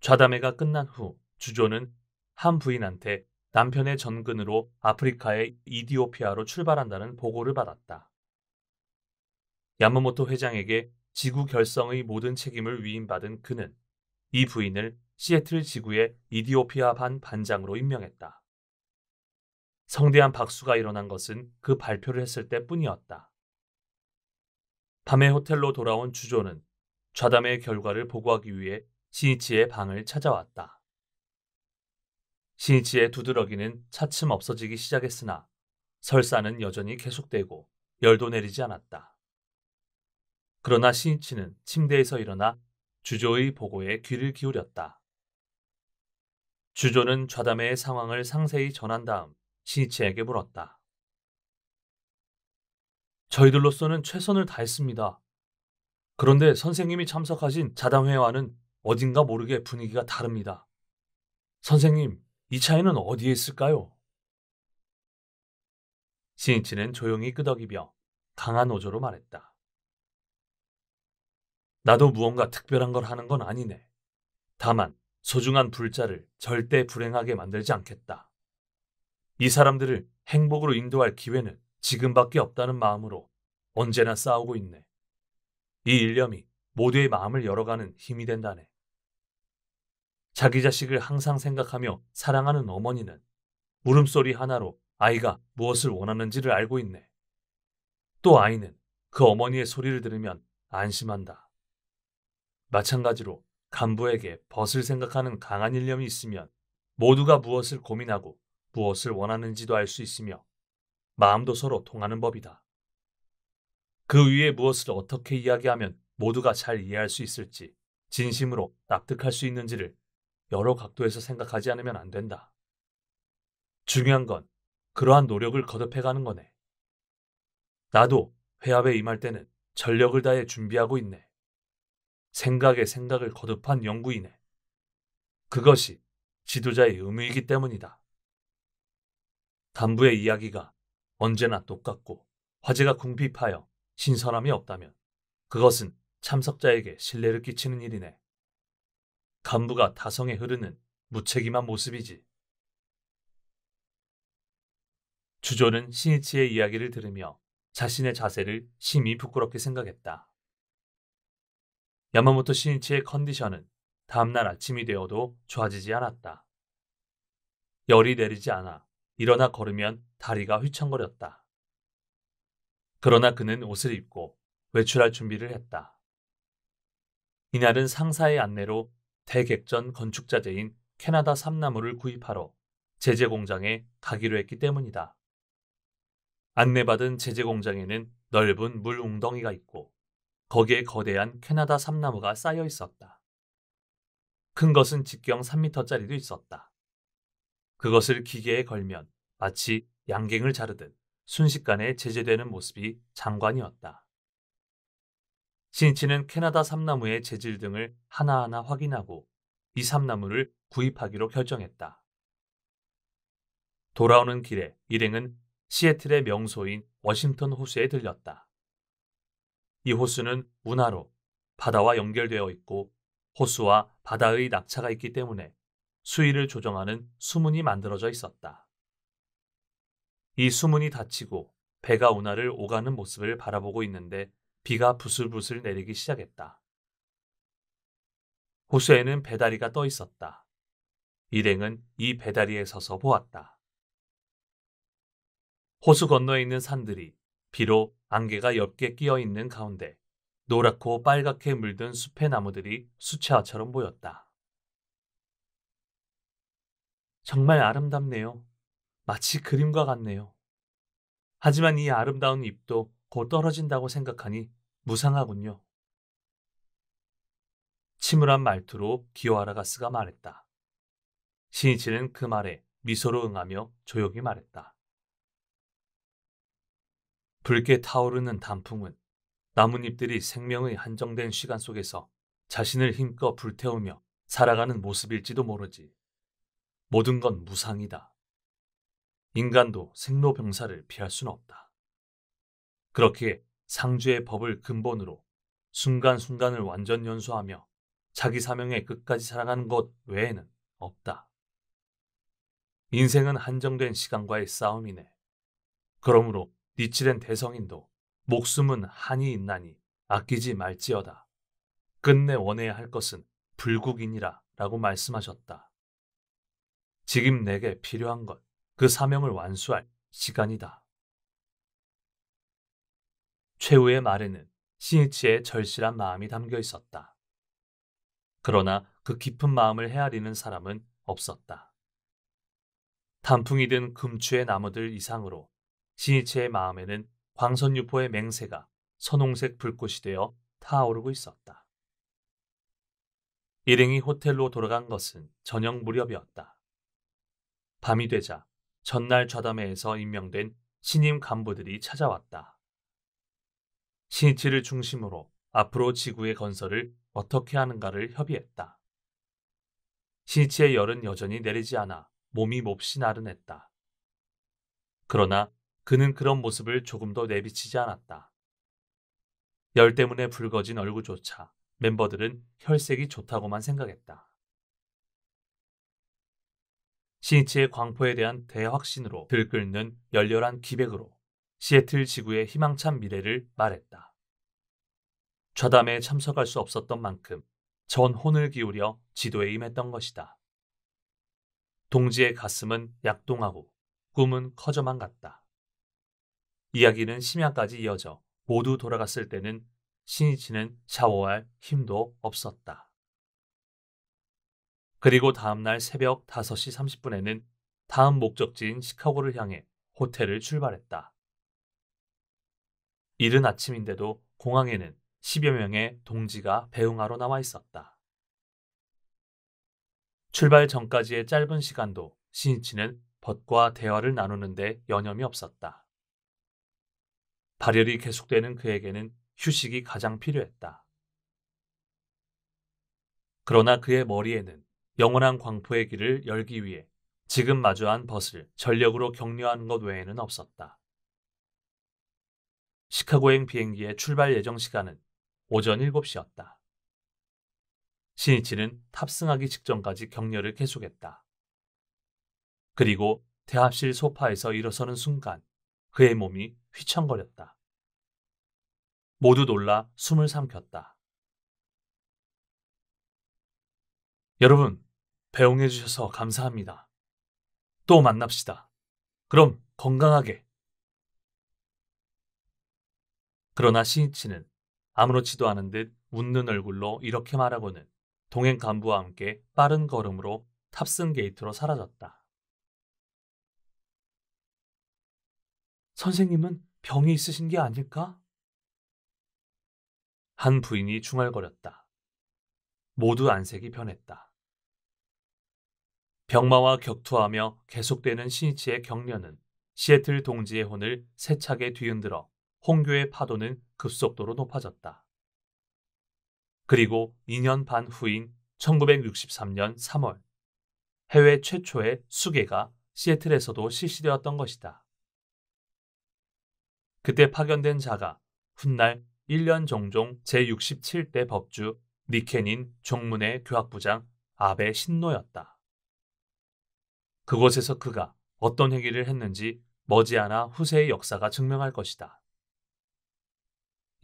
좌담회가 끝난 후 주조는 한 부인한테 남편의 전근으로 아프리카의 이디오피아로 출발한다는 보고를 받았다. 야마모토 회장에게 지구 결성의 모든 책임을 위임받은 그는 이 부인을 시애틀 지구의 이디오피아 반 반장으로 임명했다. 성대한 박수가 일어난 것은 그 발표를 했을 때뿐이었다. 밤에 호텔로 돌아온 주조는 좌담의 결과를 보고하기 위해 시니치의 방을 찾아왔다. 시니치의 두드러기는 차츰 없어지기 시작했으나 설사는 여전히 계속되고 열도 내리지 않았다. 그러나 시니치는 침대에서 일어나 주조의 보고에 귀를 기울였다. 주조는 좌담의 상황을 상세히 전한 다음 시니치에게 물었다. 저희들로서는 최선을 다했습니다. 그런데 선생님이 참석하신 자담회와는 어딘가 모르게 분위기가 다릅니다. 선생님, 이 차이는 어디에 있을까요? 시니치는 조용히 끄덕이며 강한 어조로 말했다. 나도 무언가 특별한 걸 하는 건 아니네. 다만 소중한 불자를 절대 불행하게 만들지 않겠다. 이 사람들을 행복으로 인도할 기회는 지금밖에 없다는 마음으로 언제나 싸우고 있네. 이 일념이 모두의 마음을 열어가는 힘이 된다네. 자기 자식을 항상 생각하며 사랑하는 어머니는 울음소리 하나로 아이가 무엇을 원하는지를 알고 있네. 또 아이는 그 어머니의 소리를 들으면 안심한다. 마찬가지로 간부에게 벗을 생각하는 강한 일념이 있으면 모두가 무엇을 고민하고 무엇을 원하는지도 알 수 있으며 마음도 서로 통하는 법이다. 그 위에 무엇을 어떻게 이야기하면 모두가 잘 이해할 수 있을지, 진심으로 납득할 수 있는지를 여러 각도에서 생각하지 않으면 안 된다. 중요한 건 그러한 노력을 거듭해가는 거네. 나도 회합에 임할 때는 전력을 다해 준비하고 있네. 생각에 생각을 거듭한 연구이네. 그것이 지도자의 의무이기 때문이다. 간부의 이야기가 언제나 똑같고 화제가 궁핍하여 신선함이 없다면 그것은 참석자에게 신뢰를 끼치는 일이네. 간부가 다성에 흐르는 무책임한 모습이지. 주조는 시니치의 이야기를 들으며 자신의 자세를 심히 부끄럽게 생각했다. 야마모토 시니치의 컨디션은 다음날 아침이 되어도 좋아지지 않았다. 열이 내리지 않아 일어나 걸으면 다리가 휘청거렸다. 그러나 그는 옷을 입고 외출할 준비를 했다. 이날은 상사의 안내로 대객전 건축자재인 캐나다 삼나무를 구입하러 제재공장에 가기로 했기 때문이다. 안내받은 제재공장에는 넓은 물 웅덩이가 있고 거기에 거대한 캐나다 삼나무가 쌓여 있었다. 큰 것은 직경 3m짜리도 있었다. 그것을 기계에 걸면 마치 양갱을 자르듯 순식간에 제재되는 모습이 장관이었다. 신이치는 캐나다 삼나무의 재질 등을 하나하나 확인하고 이 삼나무를 구입하기로 결정했다. 돌아오는 길에 일행은 시애틀의 명소인 워싱턴 호수에 들렸다. 이 호수는 운하로 바다와 연결되어 있고 호수와 바다의 낙차가 있기 때문에 수위를 조정하는 수문이 만들어져 있었다. 이 수문이 닫히고 배가 운하를 오가는 모습을 바라보고 있는데 비가 부슬부슬 내리기 시작했다. 호수에는 배다리가 떠 있었다. 일행은 이 배다리에 서서 보았다. 호수 건너에 있는 산들이 비록 안개가 옅게 끼어 있는 가운데 노랗고 빨갛게 물든 숲의 나무들이 수채화처럼 보였다. 정말 아름답네요. 마치 그림과 같네요. 하지만 이 아름다운 잎도 곧 떨어진다고 생각하니 무상하군요. 침울한 말투로 기요하라가스가 말했다. 시니치는 그 말에 미소로 응하며 조용히 말했다. 붉게 타오르는 단풍은 나뭇잎들이 생명의 한정된 시간 속에서 자신을 힘껏 불태우며 살아가는 모습일지도 모르지. 모든 건 무상이다. 인간도 생로병사를 피할 수는 없다. 그렇게 상주의 법을 근본으로 순간순간을 완전 연소하며 자기 사명의 끝까지 살아가는 것 외에는 없다. 인생은 한정된 시간과의 싸움이네. 그러므로 니치된 대성인도 목숨은 한이 있나니 아끼지 말지어다. 끝내 원해야 할 것은 불국이니라 라고 말씀하셨다. 지금 내게 필요한 것, 그 사명을 완수할 시간이다. 최후의 말에는 시니치의 절실한 마음이 담겨 있었다. 그러나 그 깊은 마음을 헤아리는 사람은 없었다. 단풍이 든 금추의 나무들 이상으로 시니치의 마음에는 광선유포의 맹세가 선홍색 불꽃이 되어 타오르고 있었다. 일행이 호텔로 돌아간 것은 저녁 무렵이었다. 밤이 되자 전날 좌담회에서 임명된 신임 간부들이 찾아왔다. 시니치를 중심으로 앞으로 지구의 건설을 어떻게 하는가를 협의했다. 시니치의 열은 여전히 내리지 않아 몸이 몹시 나른했다. 그러나 그는 그런 모습을 조금도 내비치지 않았다. 열 때문에 붉어진 얼굴조차 멤버들은 혈색이 좋다고만 생각했다. 시니치의 광포에 대한 대확신으로 들끓는 열렬한 기백으로 시애틀 지구의 희망찬 미래를 말했다. 좌담회에 참석할 수 없었던 만큼 전 혼을 기울여 지도에 임했던 것이다. 동지의 가슴은 약동하고 꿈은 커져만 갔다. 이야기는 심야까지 이어져 모두 돌아갔을 때는 시니치는 샤워할 힘도 없었다. 그리고 다음날 새벽 5시 30분에는 다음 목적지인 시카고를 향해 호텔을 출발했다. 이른 아침인데도 공항에는 10여 명의 동지가 배웅하러 나와 있었다. 출발 전까지의 짧은 시간도 시니치는 벗과 대화를 나누는데 여념이 없었다. 발열이 계속되는 그에게는 휴식이 가장 필요했다. 그러나 그의 머리에는 영원한 광포의 길을 열기 위해 지금 마주한 벗을 전력으로 격려하는 것 외에는 없었다. 시카고행 비행기의 출발 예정 시간은 오전 7시였다. 시니치는 탑승하기 직전까지 격려를 계속했다. 그리고 대합실 소파에서 일어서는 순간 그의 몸이 휘청거렸다. 모두 놀라 숨을 삼켰다. 여러분, 배웅해 주셔서 감사합니다. 또 만납시다. 그럼 건강하게. 그러나 시니치는 아무렇지도 않은 듯 웃는 얼굴로 이렇게 말하고는 동행 간부와 함께 빠른 걸음으로 탑승 게이트로 사라졌다. 선생님은 병이 있으신 게 아닐까? 한 부인이 중얼거렸다. 모두 안색이 변했다. 병마와 격투하며 계속되는 시니치의 격려는 시애틀 동지의 혼을 세차게 뒤흔들어 홍교의 파도는 급속도로 높아졌다. 그리고 2년 반 후인 1963년 3월, 해외 최초의 수계가 시애틀에서도 실시되었던 것이다. 그때 파견된 자가 훗날 1년 종종 제67대 법주 니케닌 종문회 교학부장 아베 신노였다. 그곳에서 그가 어떤 행위를 했는지 머지않아 후세의 역사가 증명할 것이다.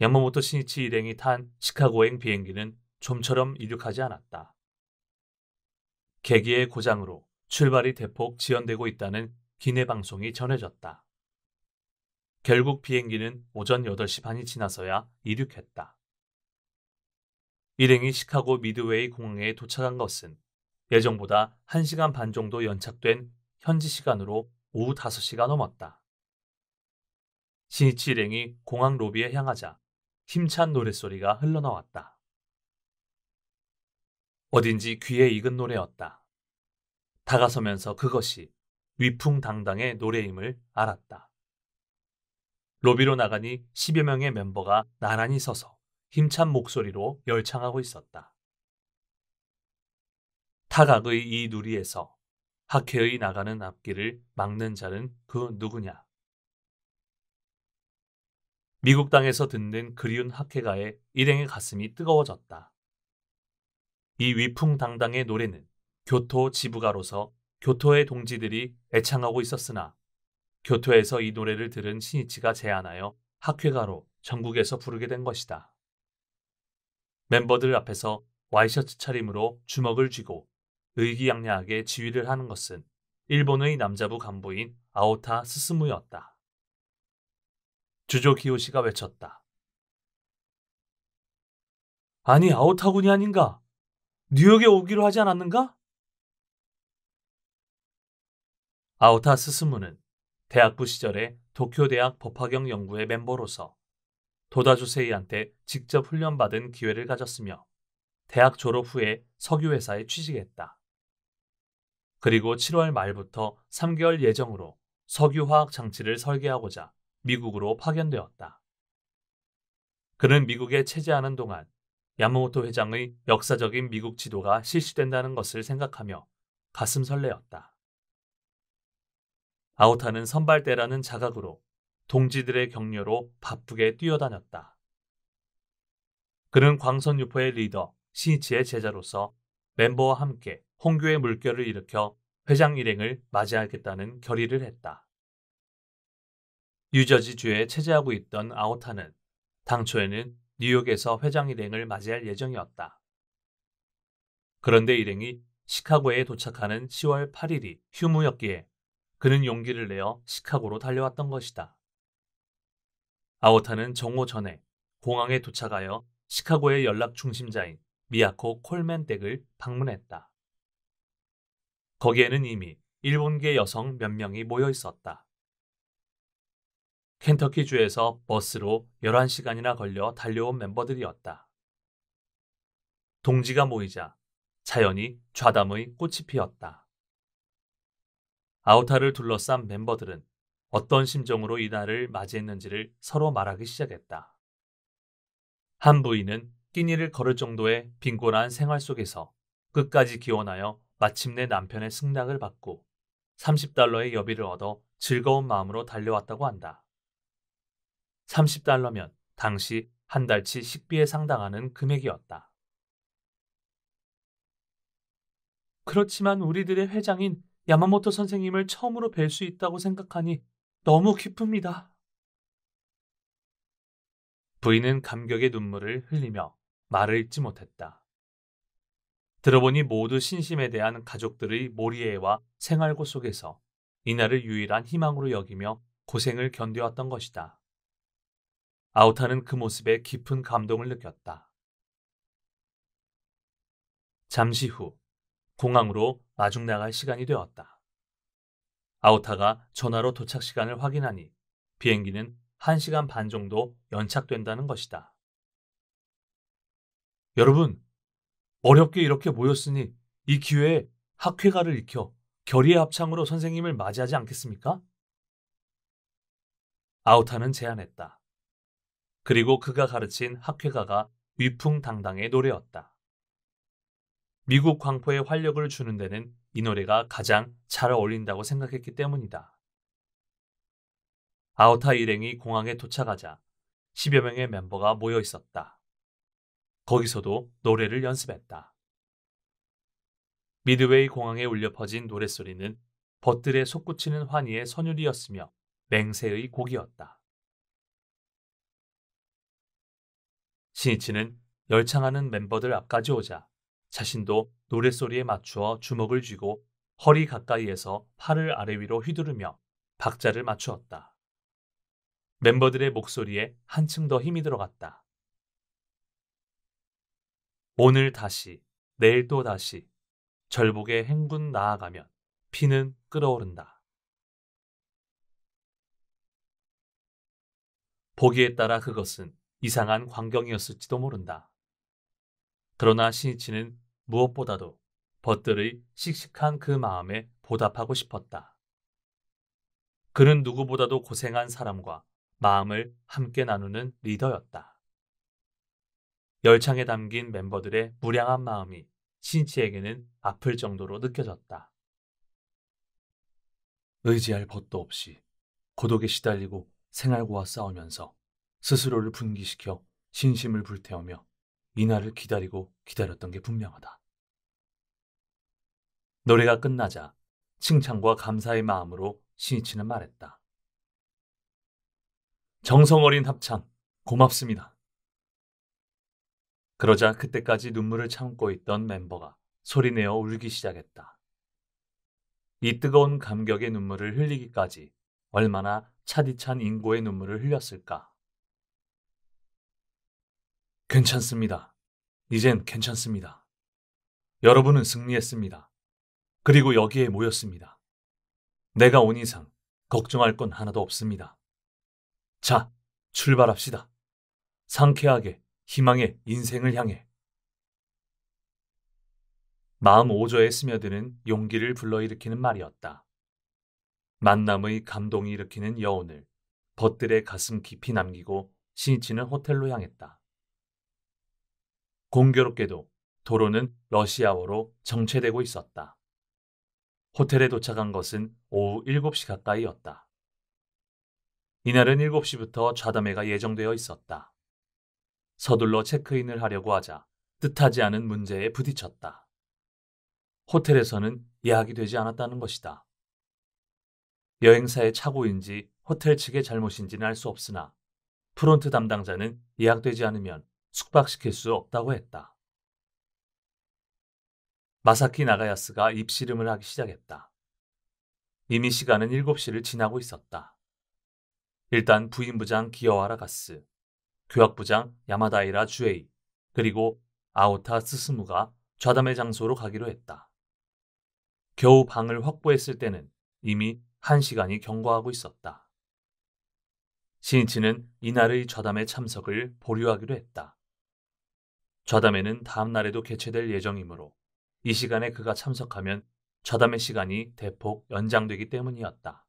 야마모토 시니치 일행이 탄 시카고행 비행기는 좀처럼 이륙하지 않았다. 계기의 고장으로 출발이 대폭 지연되고 있다는 기내 방송이 전해졌다. 결국 비행기는 오전 8시 반이 지나서야 이륙했다. 일행이 시카고 미드웨이 공항에 도착한 것은 예정보다 1시간 반 정도 연착된 현지 시간으로 오후 5시가 넘었다. 시니치 일행이 공항 로비에 향하자 힘찬 노랫소리가 흘러나왔다. 어딘지 귀에 익은 노래였다. 다가서면서 그것이 위풍당당의 노래임을 알았다. 로비로 나가니 10여 명의 멤버가 나란히 서서 힘찬 목소리로 열창하고 있었다. 타각의 이 누리에서 학회의 나가는 앞길을 막는 자는 그 누구냐? 미국 땅에서 듣는 그리운 학회가의 일행의 가슴이 뜨거워졌다. 이 위풍당당의 노래는 교토 지부가로서 교토의 동지들이 애창하고 있었으나 교토에서 이 노래를 들은 시니치가 제안하여 학회가로 전국에서 부르게 된 것이다. 멤버들 앞에서 와이셔츠 차림으로 주먹을 쥐고 의기양양하게 지휘를 하는 것은 일본의 남자부 간부인 아오타 스스무였다. 주조 기요시가 외쳤다. 아니, 아오타군이 아닌가? 뉴욕에 오기로 하지 않았는가? 아오타 스스무는 대학부 시절에 도쿄대학 법학영 연구회 멤버로서 도다조세이한테 직접 훈련받은 기회를 가졌으며 대학 졸업 후에 석유회사에 취직했다. 그리고 7월 말부터 3개월 예정으로 석유화학 장치를 설계하고자 미국으로 파견되었다. 그는 미국에 체제하는 동안 야마모토 회장의 역사적인 미국 지도가 실시된다는 것을 생각하며 가슴 설레었다. 아오타는 선발대라는 자각으로 동지들의 격려로 바쁘게 뛰어다녔다. 그는 광선유포의 리더 신이치의 제자로서 멤버와 함께 홍교의 물결을 일으켜 회장 일행을 맞이하겠다는 결의를 했다. 뉴저지주에 체제하고 있던 아오타는 당초에는 뉴욕에서 회장 일행을 맞이할 예정이었다. 그런데 일행이 시카고에 도착하는 10월 8일이 휴무였기에 그는 용기를 내어 시카고로 달려왔던 것이다. 아오타는 정오 전에 공항에 도착하여 시카고의 연락 중심자인 미야코 콜맨 댁을 방문했다. 거기에는 이미 일본계 여성 몇 명이 모여 있었다. 켄터키주에서 버스로 11시간이나 걸려 달려온 멤버들이었다. 동지가 모이자 자연히 좌담의 꽃이 피었다. 아오타를 둘러싼 멤버들은 어떤 심정으로 이날을 맞이했는지를 서로 말하기 시작했다. 한 부인은 끼니를 걸을 정도의 빈곤한 생활 속에서 끝까지 기원하여 마침내 남편의 승낙을 받고 30달러의 여비를 얻어 즐거운 마음으로 달려왔다고 한다. 30달러면 당시 한 달치 식비에 상당하는 금액이었다. 그렇지만 우리들의 회장인 야마모토 선생님을 처음으로 뵐 수 있다고 생각하니 너무 기쁩니다. 부인은 감격의 눈물을 흘리며 말을 잇지 못했다. 들어보니 모두 신심에 대한 가족들의 몰이해와 생활고 속에서 이날을 유일한 희망으로 여기며 고생을 견뎌왔던 것이다. 아오타는 그 모습에 깊은 감동을 느꼈다. 잠시 후 공항으로 마중 나갈 시간이 되었다. 아오타가 전화로 도착 시간을 확인하니 비행기는 1시간 반 정도 연착된다는 것이다. 여러분, 어렵게 이렇게 모였으니 이 기회에 학회가를 익혀 결의의 합창으로 선생님을 맞이하지 않겠습니까? 아오타는 제안했다. 그리고 그가 가르친 학회가가 위풍당당의 노래였다. 미국 광포에 활력을 주는 데는 이 노래가 가장 잘 어울린다고 생각했기 때문이다. 아오타 일행이 공항에 도착하자 10여 명의 멤버가 모여 있었다. 거기서도 노래를 연습했다. 미드웨이 공항에 울려 퍼진 노랫소리는 벗들의 솟구치는 환희의 선율이었으며 맹세의 곡이었다. 신이치는 열창하는 멤버들 앞까지 오자 자신도 노랫소리에 맞추어 주먹을 쥐고 허리 가까이에서 팔을 아래 위로 휘두르며 박자를 맞추었다. 멤버들의 목소리에 한층 더 힘이 들어갔다. 오늘 다시, 내일 또 다시, 절복의 행군 나아가면 피는 끓어오른다. 보기에 따라 그것은 이상한 광경이었을지도 모른다. 그러나 신이치는 무엇보다도 벗들의 씩씩한 그 마음에 보답하고 싶었다. 그는 누구보다도 고생한 사람과 마음을 함께 나누는 리더였다. 열창에 담긴 멤버들의 무량한 마음이 신이치에게는 아플 정도로 느껴졌다. 의지할 벗도 없이 고독에 시달리고 생활고와 싸우면서 스스로를 분기시켜 신심을 불태우며 이날을 기다리고 기다렸던 게 분명하다. 노래가 끝나자 칭찬과 감사의 마음으로 신이치는 말했다. 정성 어린 합창 고맙습니다. 그러자 그때까지 눈물을 참고 있던 멤버가 소리내어 울기 시작했다. 이 뜨거운 감격의 눈물을 흘리기까지 얼마나 차디찬 인고의 눈물을 흘렸을까? 괜찮습니다. 이젠 괜찮습니다. 여러분은 승리했습니다. 그리고 여기에 모였습니다. 내가 온 이상 걱정할 건 하나도 없습니다. 자, 출발합시다. 상쾌하게 희망의 인생을 향해. 마음 오조에 스며드는 용기를 불러일으키는 말이었다. 만남의 감동이 일으키는 여운을 벗들의 가슴 깊이 남기고 신이치는 호텔로 향했다. 공교롭게도 도로는 러시아어로 정체되고 있었다. 호텔에 도착한 것은 오후 7시 가까이였다. 이날은 7시부터 좌담회가 예정되어 있었다. 서둘러 체크인을 하려고 하자 뜻하지 않은 문제에 부딪혔다. 호텔에서는 예약이 되지 않았다는 것이다. 여행사의 착오인지 호텔 측의 잘못인지는 알 수 없으나 프론트 담당자는 예약되지 않으면 숙박시킬 수 없다고 했다. 마사키 나가야스가 입씨름을 하기 시작했다. 이미 시간은 7시를 지나고 있었다. 일단 부인부장 기어와라 가스, 교학부장 야마다이라 주에이, 그리고 아오타 스스무가 좌담회 장소로 가기로 했다. 겨우 방을 확보했을 때는 이미 1시간이 경과하고 있었다. 신이치는 이날의 좌담회 참석을 보류하기로 했다. 좌담회는 다음 날에도 개최될 예정이므로 이 시간에 그가 참석하면 좌담회 시간이 대폭 연장되기 때문이었다.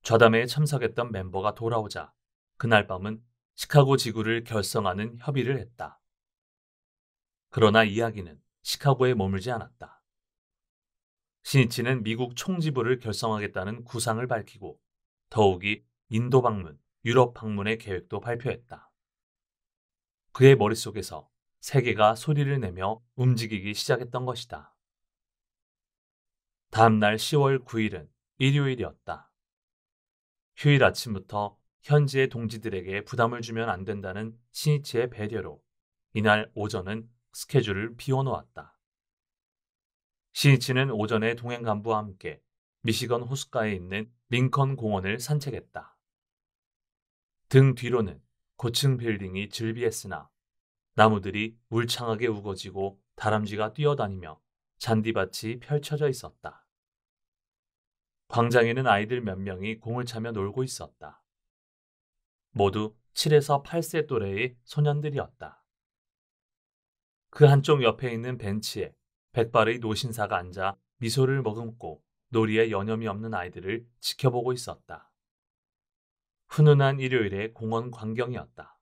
좌담회에 참석했던 멤버가 돌아오자 그날 밤은 시카고 지구를 결성하는 협의를 했다. 그러나 이야기는 시카고에 머물지 않았다. 신이치는 미국 총지부를 결성하겠다는 구상을 밝히고 더욱이 인도 방문, 유럽 방문의 계획도 발표했다. 그의 머릿속에서 세계가 소리를 내며 움직이기 시작했던 것이다. 다음 날 10월 9일은 일요일이었다. 휴일 아침부터 현지의 동지들에게 부담을 주면 안 된다는 신이치의 배려로 이날 오전은 스케줄을 비워놓았다. 신이치는 오전에 동행 간부와 함께 미시건 호숫가에 있는 링컨 공원을 산책했다. 등 뒤로는 고층 빌딩이 즐비했으나 나무들이 울창하게 우거지고 다람쥐가 뛰어다니며 잔디밭이 펼쳐져 있었다. 광장에는 아이들 몇 명이 공을 차며 놀고 있었다. 모두 7에서 8세 또래의 소년들이었다. 그 한쪽 옆에 있는 벤치에 백발의 노신사가 앉아 미소를 머금고 놀이에 여념이 없는 아이들을 지켜보고 있었다. 훈훈한 일요일의 공원 광경이었다.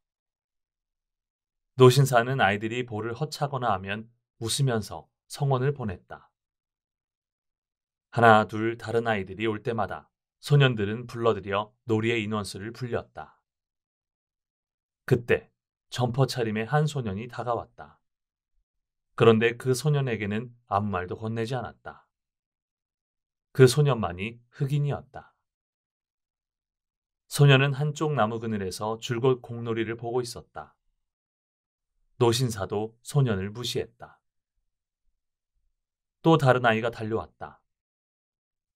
노신사는 아이들이 볼을 허차거나 하면 웃으면서 성원을 보냈다. 하나, 둘 다른 아이들이 올 때마다 소년들은 불러들여 놀이의 인원수를 불렸다. 그때 점퍼 차림의 한 소년이 다가왔다. 그런데 그 소년에게는 아무 말도 건네지 않았다. 그 소년만이 흑인이었다. 소년은 한쪽 나무 그늘에서 줄곧 공놀이를 보고 있었다. 노신사도 소년을 무시했다. 또 다른 아이가 달려왔다.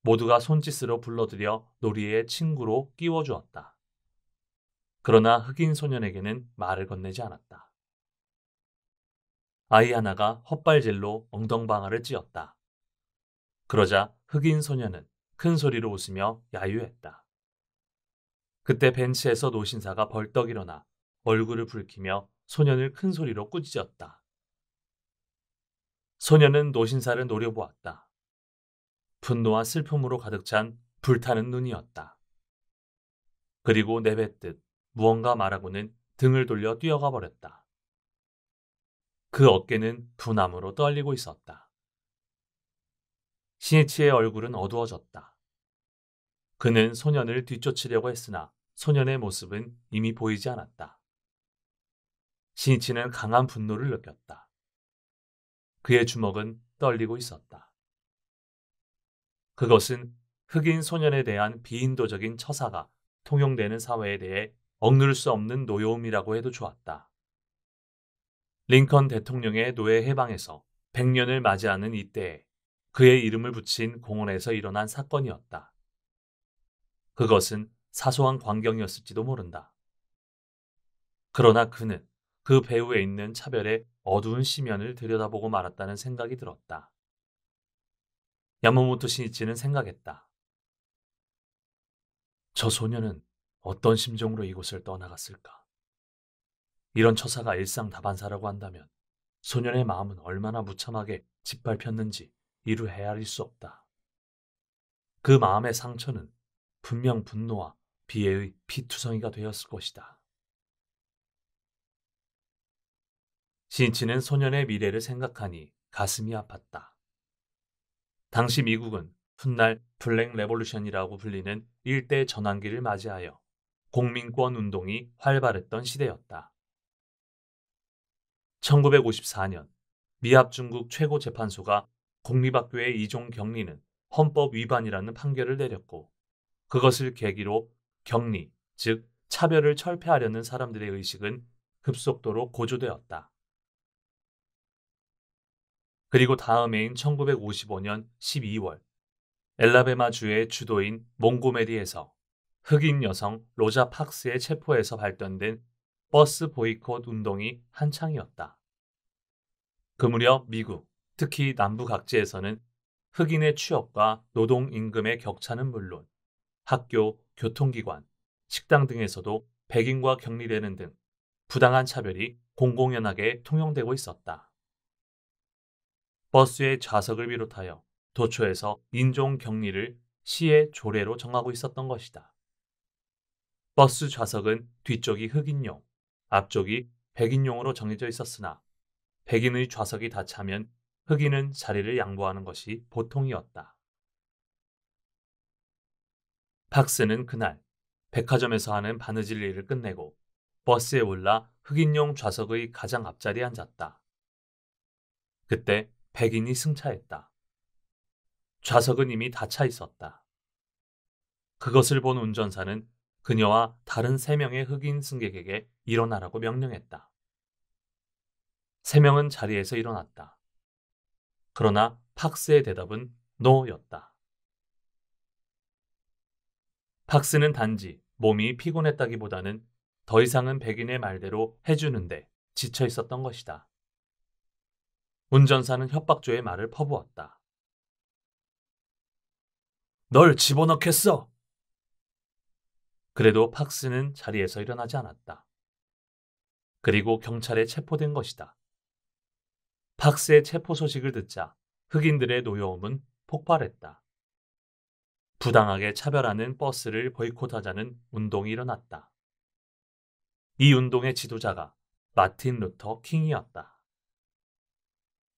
모두가 손짓으로 불러들여 놀이의 친구로 끼워주었다. 그러나 흑인 소년에게는 말을 건네지 않았다. 아이 하나가 헛발질로 엉덩방아를 찧었다. 그러자 흑인 소년은 큰 소리로 웃으며 야유했다. 그때 벤치에서 노신사가 벌떡 일어나 얼굴을 붉히며 소년을 큰 소리로 꾸짖었다. 소년은 노신사를 노려보았다. 분노와 슬픔으로 가득 찬 불타는 눈이었다. 그리고 내뱉듯 무언가 말하고는 등을 돌려 뛰어가 버렸다. 그 어깨는 분함으로 떨리고 있었다. 신이치의 얼굴은 어두워졌다. 그는 소년을 뒤쫓으려고 했으나 소년의 모습은 이미 보이지 않았다. 신이치는 강한 분노를 느꼈다. 그의 주먹은 떨리고 있었다. 그것은 흑인 소년에 대한 비인도적인 처사가 통용되는 사회에 대해 억누를 수 없는 노여움이라고 해도 좋았다. 링컨 대통령의 노예 해방에서 100년을 맞이하는 이때에 그의 이름을 붙인 공원에서 일어난 사건이었다. 그것은 사소한 광경이었을지도 모른다. 그러나 그는 그 배후에 있는 차별의 어두운 심연을 들여다보고 말았다는 생각이 들었다. 야마모토 신이치는 생각했다. 저 소녀는 어떤 심정으로 이곳을 떠나갔을까? 이런 처사가 일상 다반사라고 한다면 소년의 마음은 얼마나 무참하게 짓밟혔는지 이루 헤아릴 수 없다. 그 마음의 상처는 분명 분노와 비애의 피투성이가 되었을 것이다. 신이치는 소년의 미래를 생각하니 가슴이 아팠다. 당시 미국은 훗날 블랙 레볼루션이라고 불리는 일대 전환기를 맞이하여 공민권 운동이 활발했던 시대였다. 1954년 미합 중국 최고재판소가 공립학교의 이종 격리는 헌법 위반이라는 판결을 내렸고 그것을 계기로 격리, 즉 차별을 철폐하려는 사람들의 의식은 급속도로 고조되었다. 그리고 다음 해인 1955년 12월 엘라베마주의 주도인 몽고메리에서 흑인 여성 로자 팍스의 체포에서 발단된 버스 보이콧 운동이 한창이었다. 그 무렵 미국, 특히 남부 각지에서는 흑인의 취업과 노동 임금의 격차는 물론 학교, 교통기관, 식당 등에서도 백인과 격리되는 등 부당한 차별이 공공연하게 통용되고 있었다. 버스의 좌석을 비롯하여 도처에서 인종 격리를 시의 조례로 정하고 있었던 것이다. 버스 좌석은 뒤쪽이 흑인용, 앞쪽이 백인용으로 정해져 있었으나 백인의 좌석이 다 차면 흑인은 자리를 양보하는 것이 보통이었다. 팍스는 그날 백화점에서 하는 바느질 일을 끝내고 버스에 올라 흑인용 좌석의 가장 앞자리에 앉았다. 그때 백인이 승차했다. 좌석은 이미 다 차 있었다. 그것을 본 운전사는 그녀와 다른 3명의 흑인 승객에게 일어나라고 명령했다. 3명은 자리에서 일어났다. 그러나 팍스의 대답은 노였다. 팍스는 단지 몸이 피곤했다기보다는 더 이상은 백인의 말대로 해주는데 지쳐 있었던 것이다. 운전사는 협박조의 말을 퍼부었다. 널 집어넣겠어! 그래도 팍스는 자리에서 일어나지 않았다. 그리고 경찰에 체포된 것이다. 팍스의 체포 소식을 듣자 흑인들의 노여움은 폭발했다. 부당하게 차별하는 버스를 보이콧하자는 운동이 일어났다. 이 운동의 지도자가 마틴 루터 킹이었다.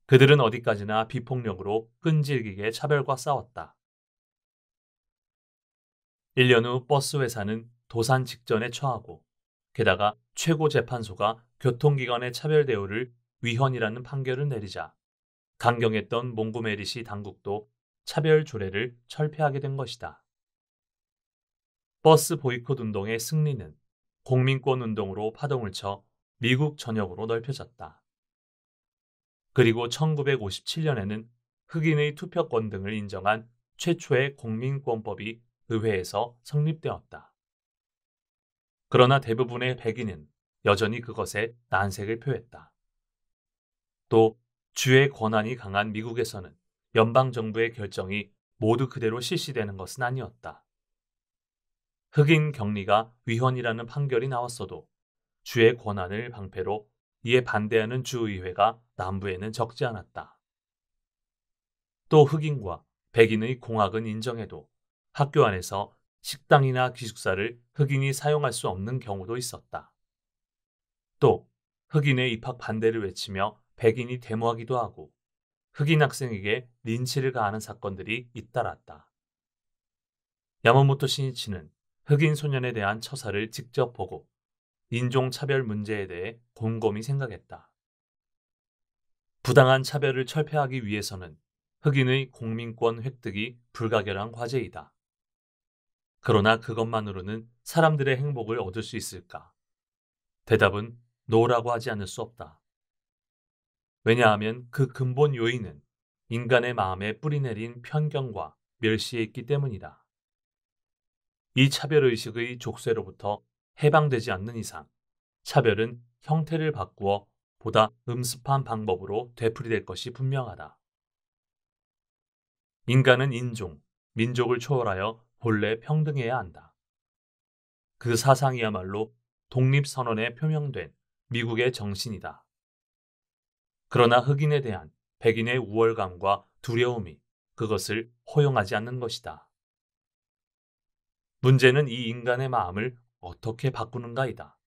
그들은 어디까지나 비폭력으로 끈질기게 차별과 싸웠다. 1년 후 버스 회사는 도산 직전에 처하고 게다가 최고재판소가 교통기관의 차별 대우를 위헌이라는 판결을 내리자 강경했던 몽고메리시 당국도 차별 조례를 철폐하게 된 것이다. 버스 보이콧 운동의 승리는 공민권 운동으로 파동을 쳐 미국 전역으로 넓혀졌다. 그리고 1957년에는 흑인의 투표권 등을 인정한 최초의 공민권법이 의회에서 성립되었다. 그러나 대부분의 백인은 여전히 그것에 난색을 표했다. 또 주의 권한이 강한 미국에서는 연방정부의 결정이 모두 그대로 실시되는 것은 아니었다. 흑인 격리가 위헌이라는 판결이 나왔어도 주의 권한을 방패로 이에 반대하는 주의회가 남부에는 적지 않았다. 또 흑인과 백인의 공학은 인정해도 학교 안에서 식당이나 기숙사를 흑인이 사용할 수 없는 경우도 있었다. 또 흑인의 입학 반대를 외치며 백인이 데모하기도 하고 흑인 학생에게 린치를 가하는 사건들이 잇따랐다. 야마모토 신이치는 흑인 소년에 대한 처사를 직접 보고 인종차별 문제에 대해 곰곰이 생각했다. 부당한 차별을 철폐하기 위해서는 흑인의 공민권 획득이 불가결한 과제이다. 그러나 그것만으로는 사람들의 행복을 얻을 수 있을까? 대답은 노라고 하지 않을 수 없다. 왜냐하면 그 근본 요인은 인간의 마음에 뿌리내린 편견과 멸시에 있기 때문이다. 이 차별의식의 족쇄로부터 해방되지 않는 이상 차별은 형태를 바꾸어 보다 음습한 방법으로 되풀이될 것이 분명하다. 인간은 인종, 민족을 초월하여 본래 평등해야 한다. 그 사상이야말로 독립선언에 표명된 미국의 정신이다. 그러나 흑인에 대한 백인의 우월감과 두려움이 그것을 허용하지 않는 것이다. 문제는 이 인간의 마음을 어떻게 바꾸는가이다.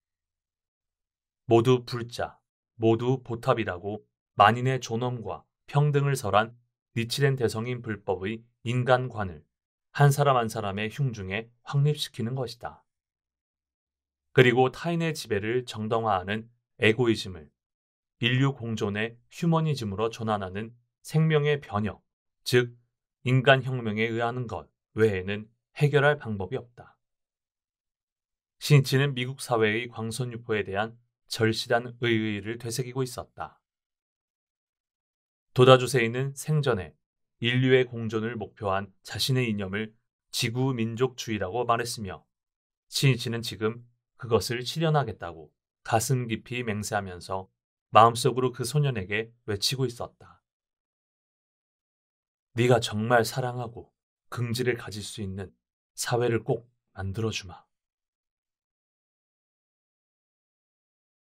모두 불자, 모두 보탑이라고 만인의 존엄과 평등을 설한 니치렌 대성인 불법의 인간관을 한 사람 한 사람의 흉중에 확립시키는 것이다. 그리고 타인의 지배를 정당화하는 에고이즘을 인류 공존의 휴머니즘으로 전환하는 생명의 변혁, 즉 인간혁명에 의하는 것 외에는 해결할 방법이 없다. 신치는 미국 사회의 광선유포에 대한 절실한 의의를 되새기고 있었다. 도다주세인은 생전에 인류의 공존을 목표한 자신의 이념을 지구민족주의라고 말했으며 신이치는 지금 그것을 실현하겠다고 가슴 깊이 맹세하면서 마음속으로 그 소년에게 외치고 있었다. 네가 정말 사랑하고 긍지를 가질 수 있는 사회를 꼭 만들어주마.